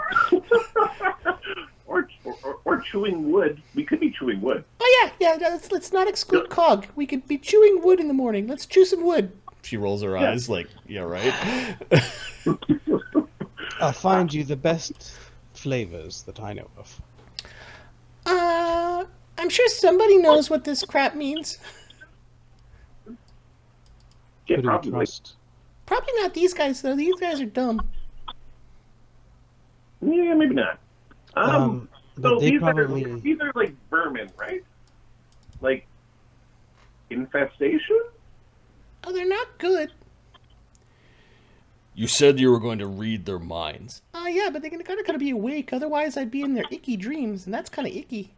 or chewing wood. We could be chewing wood. Oh yeah. Let's not exclude Cog. We could be chewing wood in the morning. Let's chew some wood. She rolls her eyes like, yeah, right? I'll find you the best flavors that I know of. I'm sure somebody knows what this crap means. Yeah, Who do we probably. trust? Probably not these guys though. These guys are dumb. Yeah, maybe not. But So they these probably... are like vermin, right? Like infestation? Oh, they're not good. You said you were going to read their minds. Oh yeah, but they're gotta be awake. Otherwise, I'd be in their icky dreams, and that's kind of icky.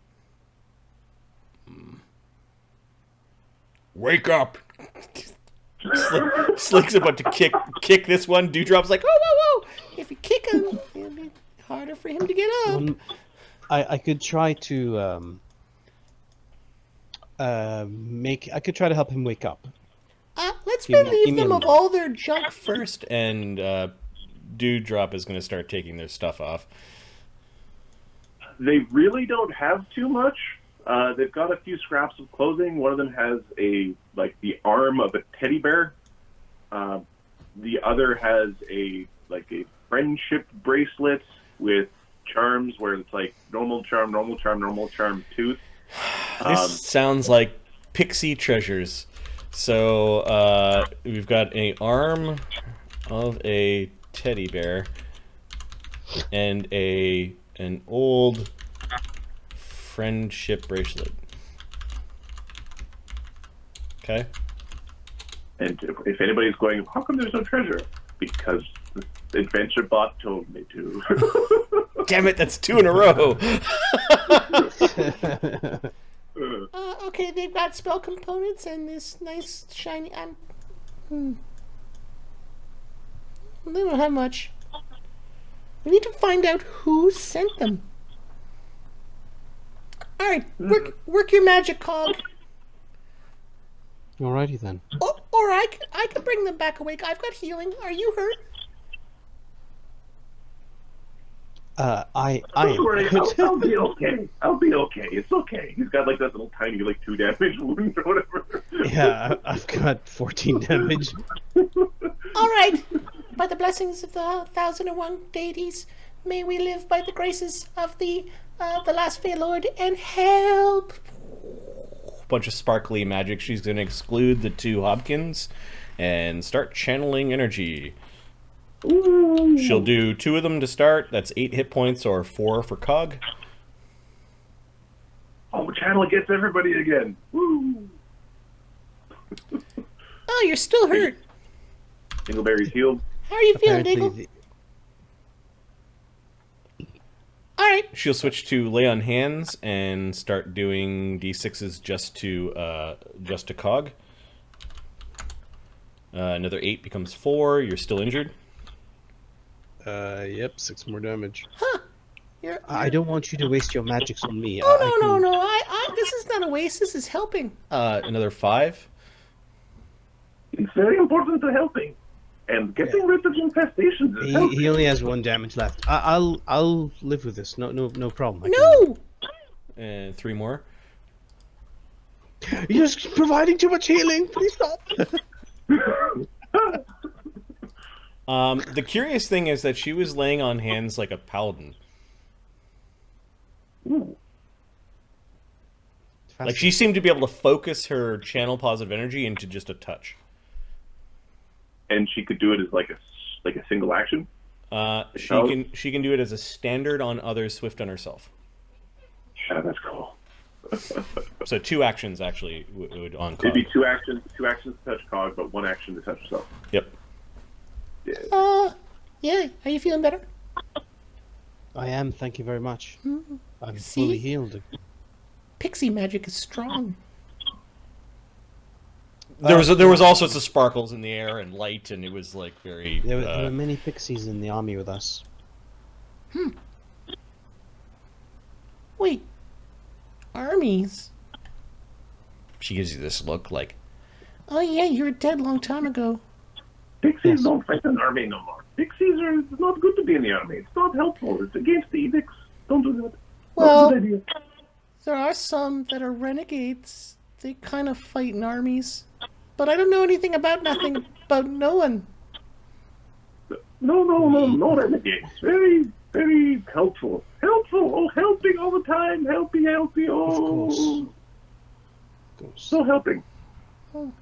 Wake up! Slake's about to kick this one. Dewdrop's like, oh, whoa, whoa! If you kick him, it'll be harder for him to get up. I could try to I could try to help him wake up. Let's Give me relieve a them of minute. all their junk first. And Dewdrop is going to start taking their stuff off. They really don't have too much. They've got a few scraps of clothing. One of them has the arm of a teddy bear. The other has a friendship bracelet with charms where it's like normal charm, tooth. This sounds like pixie treasures. So we've got an arm of a teddy bear and an old friendship bracelet. Okay. And if anybody's going, how come there's no treasure? Because the adventure bot told me to. Damn it, that's 2 in a row. Okay, they've got spell components and this nice shiny. They don't have much. We need to find out who sent them. All right, work your magic, Cog. Alrighty then. Or I could bring them back awake. I've got healing. Are you hurt? I Don't worry, am. I'll be okay. I'll be okay. It's okay. He's got like that little tiny 2 damage wound or whatever. Yeah, I've got 14 damage. All right. By the blessings of the 1001 deities, may we live by the graces of the last Fey Lord and help. Bunch of sparkly magic. She's going to exclude the 2 Hobkins and start channeling energy. Ooh. She'll do 2 of them to start. That's 8 hit points or 4 for Cog. Oh, channel gets everybody again. Woo. Oh, you're still hurt. Dingleberry's healed. How are you feeling, Apparently, Dingle? All right. She'll switch to lay on hands and start doing d6s just to Cog. Another 8 becomes 4. You're still injured. Yep, 6 more damage. Huh. I don't want you to waste your magics on me. Oh, no. This is not a waste. This is helping. Another 5. It's very important to helping. And getting rid of infestations is helping. He only has 1 damage left. I'll live with this. No problem. No. And 3 more. You're just providing too much healing. Please stop. The curious thing is that she was laying on hands like a paladin. Ooh. Like she seemed to be able to focus her channel positive energy into just a touch. And she could do it as like a single action. She can do it as a standard on others, swift on herself. Yeah, that's cool. So 2 actions actually would on Cog. It'd be 2 actions to touch Cog, but 1 action to touch yourself. Yep. Yeah. Yeah. Are you feeling better? I am. Thank you very much. I'm See? fully healed. Pixie magic is strong. There was all sorts of sparkles in the air and light, and it was like very. There were many pixies in the army with us. Wait. Armies? She gives you this look like. Oh, yeah, you were dead long time ago. Pixies don't fight an army no more. Pixies are it's not good to be in the army. It's not helpful. It's against the edicts. Don't do that. Not a Well, good idea. There are some that are renegades. They kind of fight in armies. But I don't know anything about nothing about no one. No renegades. Very, very helpful. Helpful. Oh, helping all the time. Helping. Oh, Of course. so helping. Okay,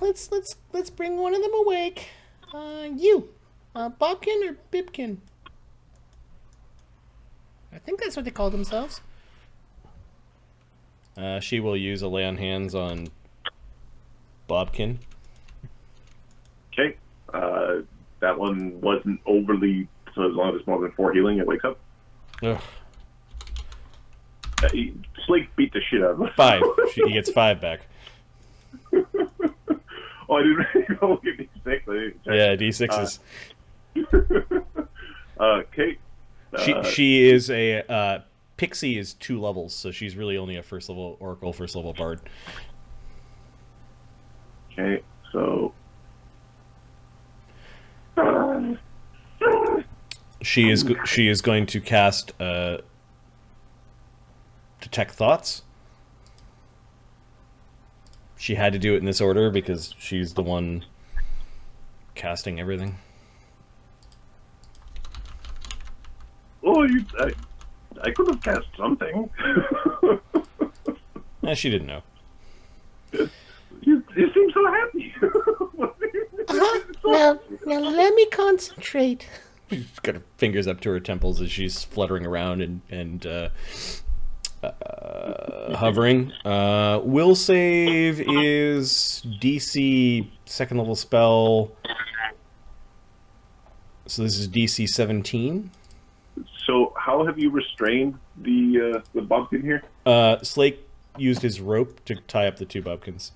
let's bring one of them awake. You, Bobkin or Bibkin? I think that's what they call themselves. She will use a lay on hands on Bobkin. Okay. That one wasn't overly. So as long as it's more than 4 healing, it wakes up. Ugh. Slake beat the shit out of him. 5. He gets 5 back. Oh, I didn't go look at D6. Yeah, D6s. Kate. She is a Pixie is 2 levels, so she's really only a first level Oracle, first level Bard. Okay, so She is going to cast Detect Thoughts. She had to do it in this order because she's the one casting everything. oh, I could have cast something. She didn't know. You seem so happy. Now let me concentrate. She's got her fingers up to her temples as she's fluttering around and hovering. Will save is DC 2nd level spell. So this is DC 17. So how have you restrained the Bobkin here? Slake used his rope to tie up the 2 Bubkins.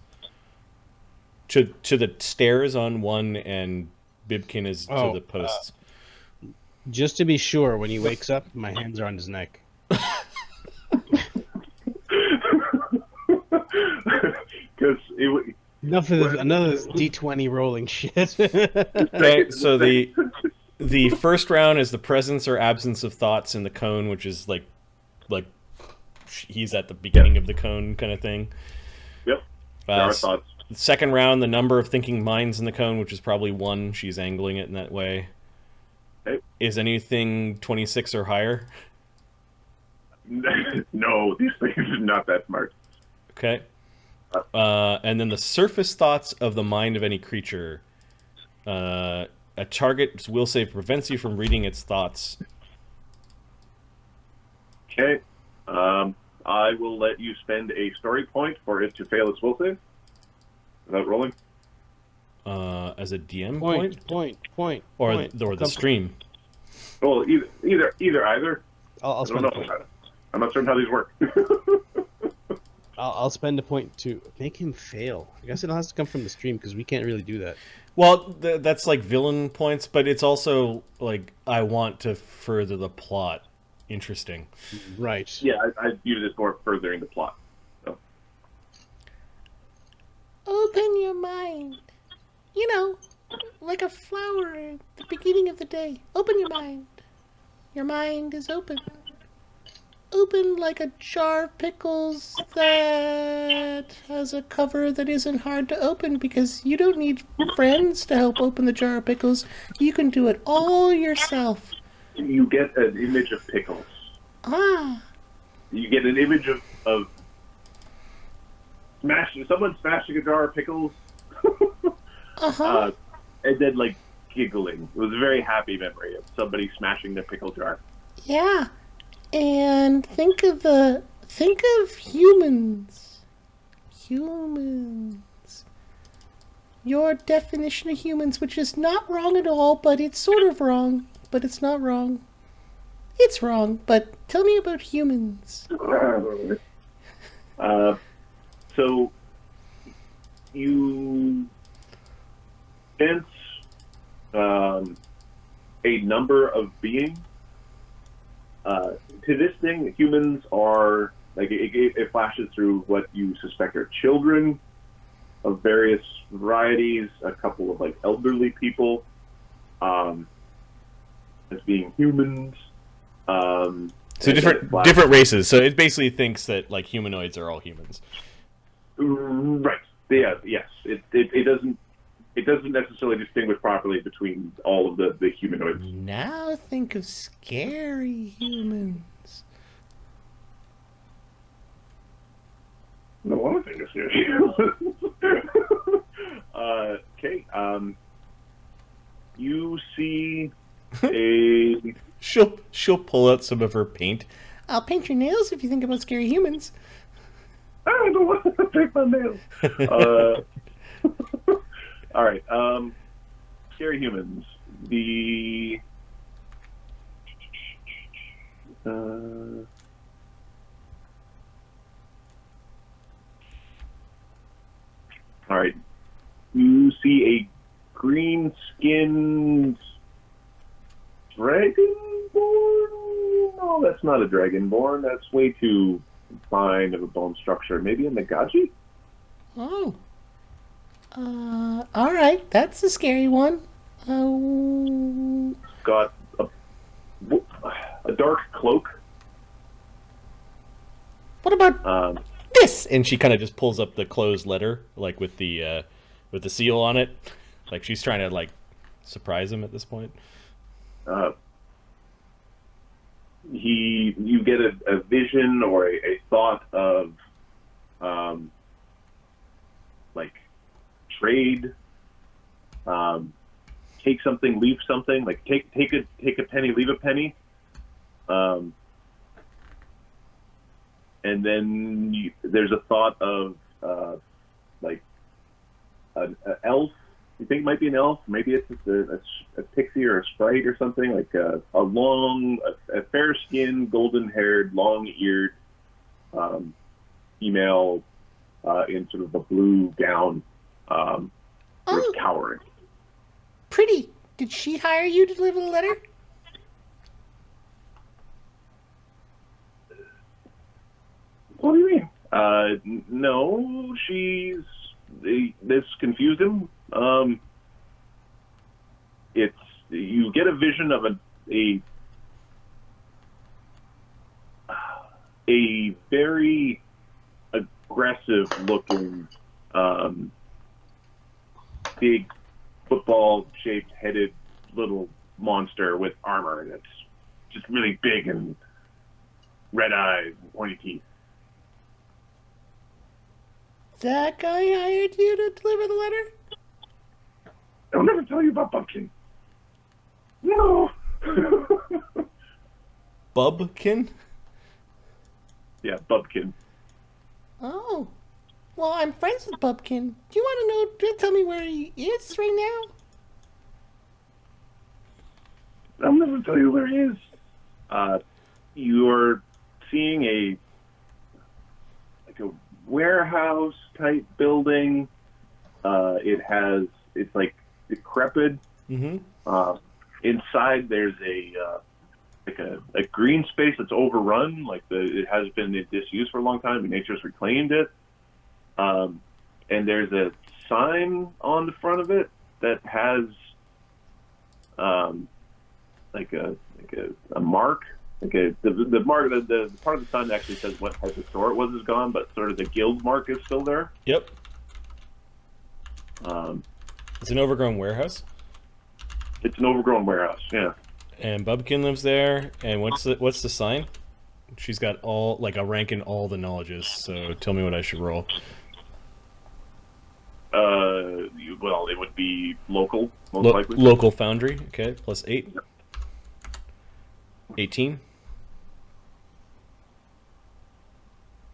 To the stairs on one, and Bibkin is to the posts. Just to be sure, when he wakes up, my hands are on his neck. Because Enough of this, another D20 rolling shit. Okay, so the first round is the presence or absence of thoughts in the cone, which is like he's at the beginning of the cone kind of thing. Yep. There are thoughts. The second round, the number of thinking minds in the cone, which is probably 1. She's angling it in that way. Okay. Is anything 26 or higher? No, these things are not that smart. Okay. And then the surface thoughts of the mind of any creature. A target's will save prevents you from reading its thoughts. Okay. I will let you spend a story point for it to fail its will save. Without rolling. As a DM Point. or the stream. Well, either. I'll I spend don't a point. know. I'm not certain how these work. I'll spend a point to make him fail. I guess it has to come from the stream because we can't really do that. Well, that's like villain points, but it's also like I want to further the plot. Interesting. Right. Yeah, I view this more furthering the plot. So. Open your mind. You know, like a flower at the beginning of the day. Open your mind. Your mind is open. Open like a jar of pickles that has a cover that isn't hard to open because you don't need friends to help open the jar of pickles. You can do it all yourself. You get an image of pickles. Ah. You get an image of someone smashing a jar of pickles. Uh-huh. And then like giggling. It was a very happy memory of somebody smashing their pickle jar. Yeah. And think of humans. Humans. Your definition of humans, which is not wrong at all, but it's sort of wrong. But it's not wrong. It's wrong, but tell me about humans. So you sense a number of beings. To this thing, humans are like it flashes through what you suspect are children of various varieties, a couple of like elderly people as being humans, So different races. So it basically thinks that like humanoids are all humans. Right. Yeah. Yes. It doesn't necessarily distinguish properly between all of the humanoids. Now think of scary humans. No, I don't think it's serious. Okay. You see a. She'll pull out some of her paint. I'll paint your nails if you think about scary humans. I don't want to take my nails. All right. Scary humans. The. All right. You see a green-skinned dragonborn? No, that's not a dragonborn. That's way too fine of a bone structure. Maybe a Nagaji? Oh. All right. That's a scary one. Got a dark cloak. What about This, and she kind of just pulls up the closed letter, like with the seal on it, like she's trying to like surprise him at this point. You get a vision or a thought of like trade, take something, leave something, like take a penny, leave a penny, and then there's a thought of like an elf. You think it might be an elf? Maybe it's just a pixie or a sprite or something, like a fair-skinned, golden-haired, long-eared female in sort of a blue gown, was cowering. pretty? Did she hire you to deliver the letter? What do you mean? No, this confused him. You get a vision of a very aggressive looking, big football-shaped headed little monster with armor that's just really big and red eyes and pointy teeth. That guy hired you to deliver the letter? I'll never tell you about Bubkin. No. Bubkin? Yeah, Bubkin. Oh. Well, I'm friends with Bubkin. Do you want to know? Do you tell me where he is right now? I'll never tell you where he is. You're seeing a warehouse type building. It's like decrepit. Mm-hmm. Inside there's a green space that's overrun. It has been in disuse for a long time, and nature's reclaimed it. And there's a sign on the front of it that has a mark. The mark, the part of the sign that actually says what type of store it was is gone, but sort of the guild mark is still there. Yep. It's an overgrown warehouse. It's an overgrown warehouse, yeah. And Bubkin lives there. And what's the sign? She's got a rank in all the knowledges. So tell me what I should roll. Well, it would be local, most likely. Local foundry. Okay, plus 8. Yep. 18.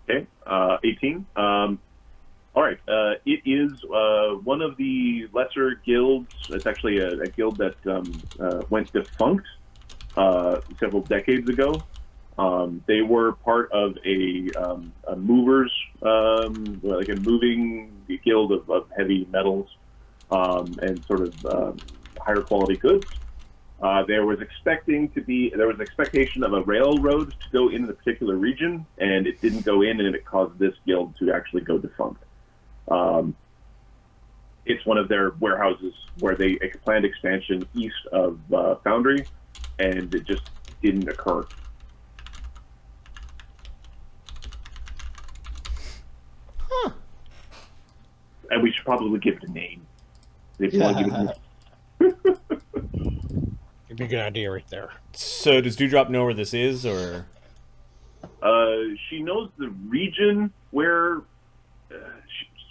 Okay, 18. All right. It is one of the lesser guilds. It's actually a guild that went defunct several decades ago. They were part of a movers, like a moving guild of heavy metals and sort of higher quality goods. There was expectation of a railroad to go into the particular region, and it didn't go in, and it caused this guild to actually go defunct. It's one of their warehouses where they planned expansion east of Foundry, and it just didn't occur. Huh. And we should probably give it a name. If you want to give it It'd be a good idea right there. So does Dewdrop know where this is, or? She knows the region where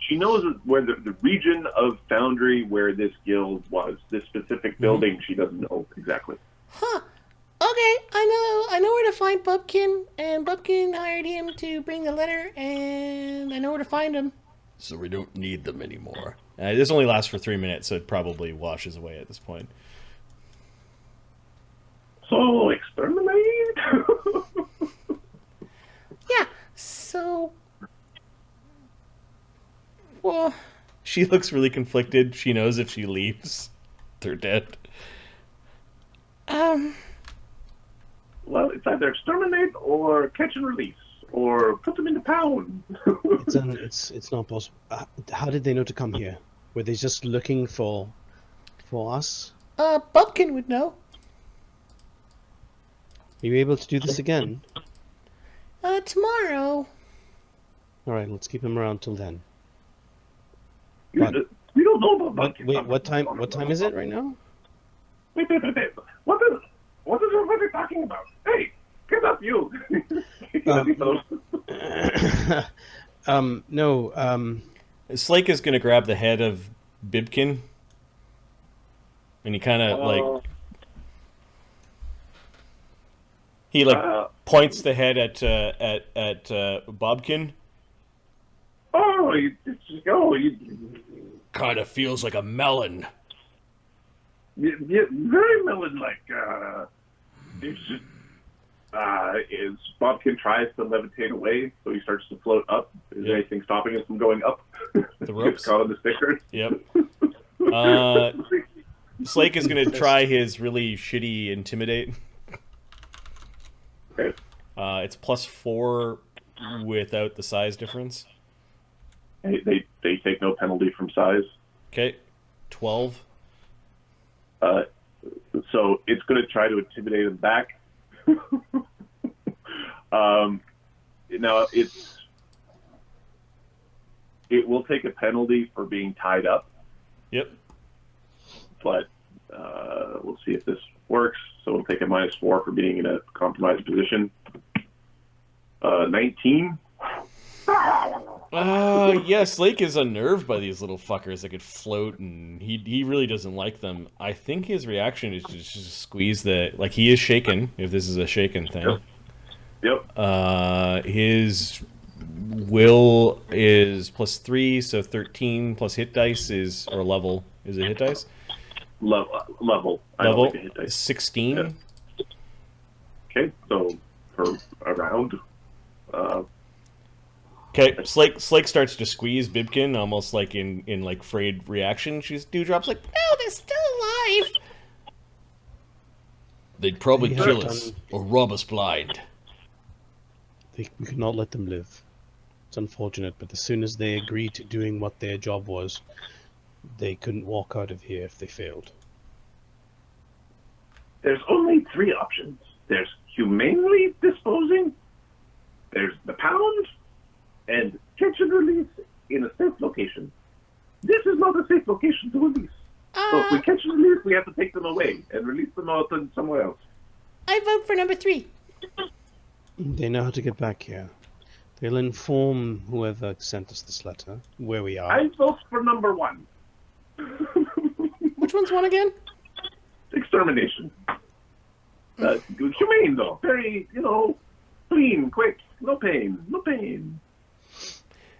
she knows where the region of Foundry where this guild was. This specific building, she doesn't know exactly. Huh. Okay, I know where to find Bubkin, and Bubkin hired him to bring the letter, and I know where to find him. So we don't need them anymore. This only lasts for 3 minutes, so it probably washes away at this point. So exterminate. Yeah. So. Well. She looks really conflicted. She knows if she leaves, they're dead. Well, it's either exterminate or catch and release, or put them in the pound. It's not possible. How did they know to come here? Were they just looking for us? Bubkin would know. Are you able to do this again? Tomorrow. All right, let's keep him around till then. We don't know about Wait, what time? What time is it right now? Wait. What is everybody talking about? Hey, get up, you. No. Slake is going to grab the head of Bibkin, and he kind of he points the head at Bobkin. Kind of feels like a melon. Very melon-like. It's just, as Bobkin tries to levitate away, so he starts to float up. Is there anything stopping us from going up? The ropes. Caught on the stickers. Yep. Slake is going to try his really shitty intimidate. Okay. It's +4 without the size difference. They take no penalty from size. Okay. 12. So it's going to try to intimidate him back. Now it will take a penalty for being tied up. Yep. But we'll see if this works. So we'll take a -4 for being in a compromised position. 19. Yeah, Slake is unnerved by these little fuckers that could float, and he really doesn't like them. I think his reaction is to just squeeze he is shaken, if this is a shaken thing. Yep. His will is +3, so 13 plus hit dice or level. Is it hit dice? Level. I don't Level like a hit dice. 16. Yeah. Okay, so for a round. Okay, Slake starts to squeeze Bibkin, almost like in frayed reaction. Dewdrop's like, No, they're still alive. they'd probably kill us or rob us blind. We could not let them live. It's unfortunate, but as soon as they agreed to doing what their job was, they couldn't walk out of here if they failed. There's only 3 options. There's humanely disposing, there's the pound, and catch and release in a safe location. This is not a safe location to release. So if we catch and release, we have to take them away and release them out somewhere else. I vote for number 3. They know how to get back here. They'll inform whoever sent us this letter where we are. I vote for number 1. Which one's 1 again? Extermination. Humane, though. Very, clean, quick. No pain.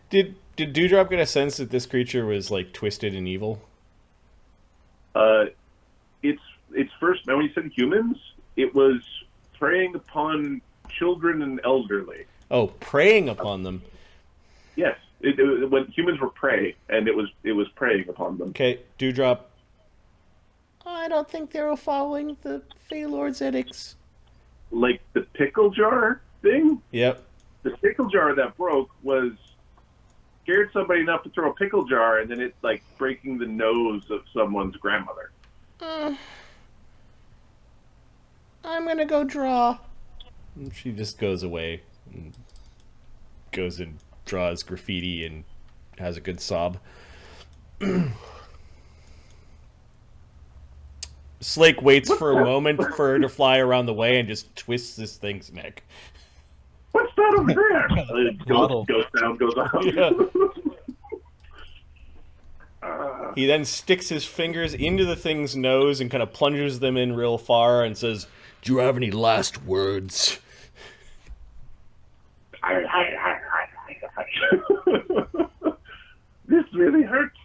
Did Dewdrop get a sense that this creature was twisted and evil? It's first. Now, when you said humans, it was preying upon children and elderly. Oh, preying upon them. Yes, when humans were prey, and it was preying upon them. Okay, Dewdrop. I don't think they were following the Fey Lord's edicts. Like the pickle jar thing? Yep. The pickle jar that broke scared somebody enough to throw a pickle jar, and then it's like breaking the nose of someone's grandmother. I I'm gonna go draw. And she just goes away and goes and draws graffiti and has a good sob. Slake waits for a moment for her to fly around the way and just twists this thing's neck. What's that over there? Bottle. Ghost sound goes off. Yeah. He then sticks his fingers into the thing's nose and kind of plunges them in real far and says, "Do you have any last words?" This really hurts.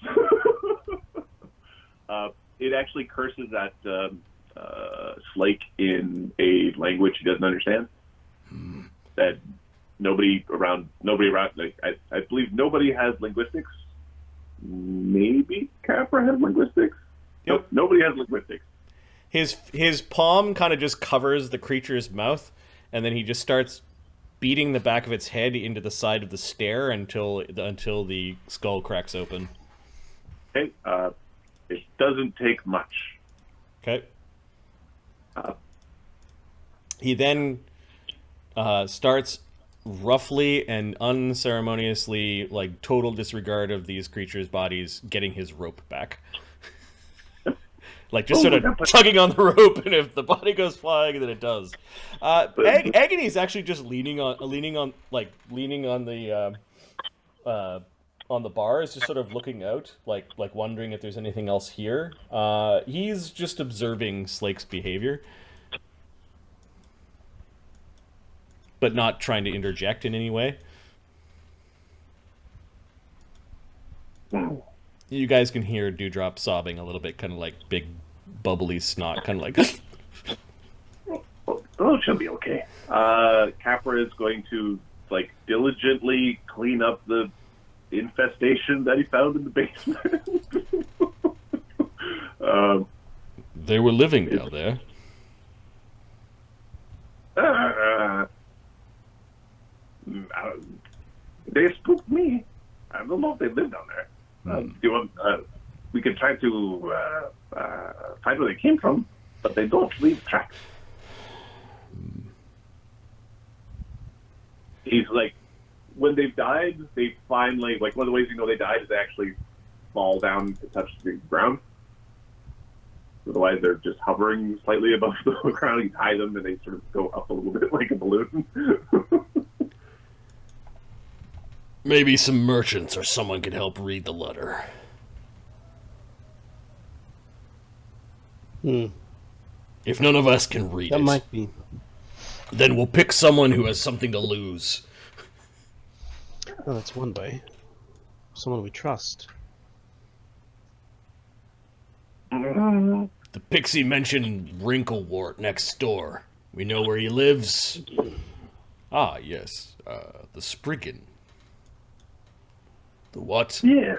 It actually curses at Slake in a language he doesn't understand. That nobody around. Like, I believe nobody has linguistics. Maybe Capra has linguistics. Yep. Nope, nobody has linguistics. His palm kind of just covers the creature's mouth, and then he just starts beating the back of its head into the side of the stair until the skull cracks open. Okay. It doesn't take much. Okay. He then starts roughly and unceremoniously, like total disregard of these creatures' bodies, getting his rope back. Like just sort of tugging on the rope, and if the body goes flying, then it does. Agony is actually just leaning on the bars, just sort of looking out, like wondering if there's anything else here. He's just observing Slake's behavior, but not trying to interject in any way. You guys can hear Dewdrop sobbing a little bit, kind of like big bubbly snot, kind of like. Oh, she'll be okay. Capra is going to diligently clean up the infestation that he found in the basement. They were living down there. They spooked me. I don't know if they live down there. Do you want? We could try to find where they came from, but they don't leave tracks. He's like, when they've died, they finally, one of the ways you know they died is they actually fall down to touch the ground. Otherwise, they're just hovering slightly above the ground. You tie them, and they sort of go up a little bit like a balloon. Maybe some merchants or someone could help read the letter. If none of us can read That it, might be. then we'll pick someone who has something to lose. Oh, that's one way. Someone we trust. The pixie mentioned Wrinklewort next door. We know where he lives. Ah, yes. The Spriggan. The what? Yeah.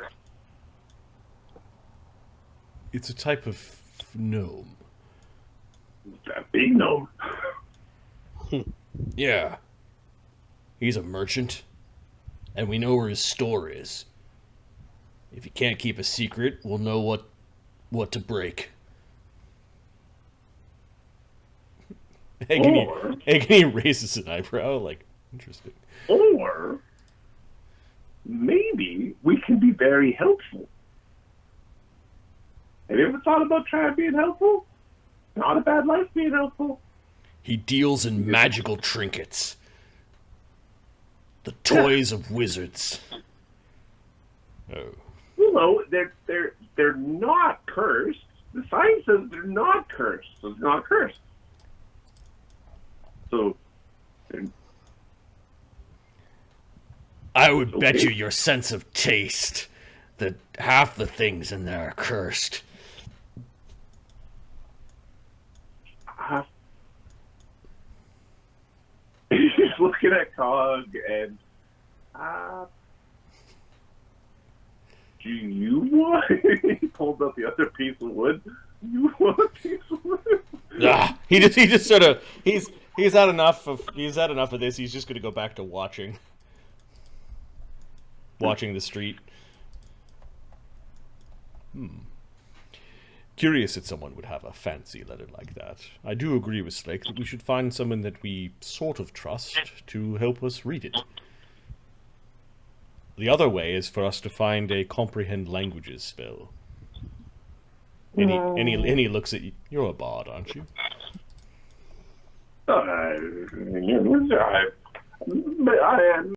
It's a type of gnome. That big gnome. Yeah. He's a merchant. And we know where his store is. If he can't keep a secret, we'll know what to break. Agony raises an eyebrow, like, interesting. Or maybe we can be very helpful. Have you ever thought about trying being helpful? Not a bad life being helpful. He deals in magical trinkets. The toys of wizards. Oh. You know, they're not cursed. The sign says they're not cursed, so it's not cursed. So, I would bet you your sense of taste that half the things in there are cursed. he's looking at Cog and, do you want? He pulls out the other piece of wood. You want a piece of wood? He just sort of he's had enough of this. He's just going to go back to watching the street. Do curious that someone would have a fancy letter like that. I do agree with Slake that we should find someone that we sort of trust to help us read it. The other way is for us to find a comprehend languages spell. Any looks at you. You're a bard, aren't you? I am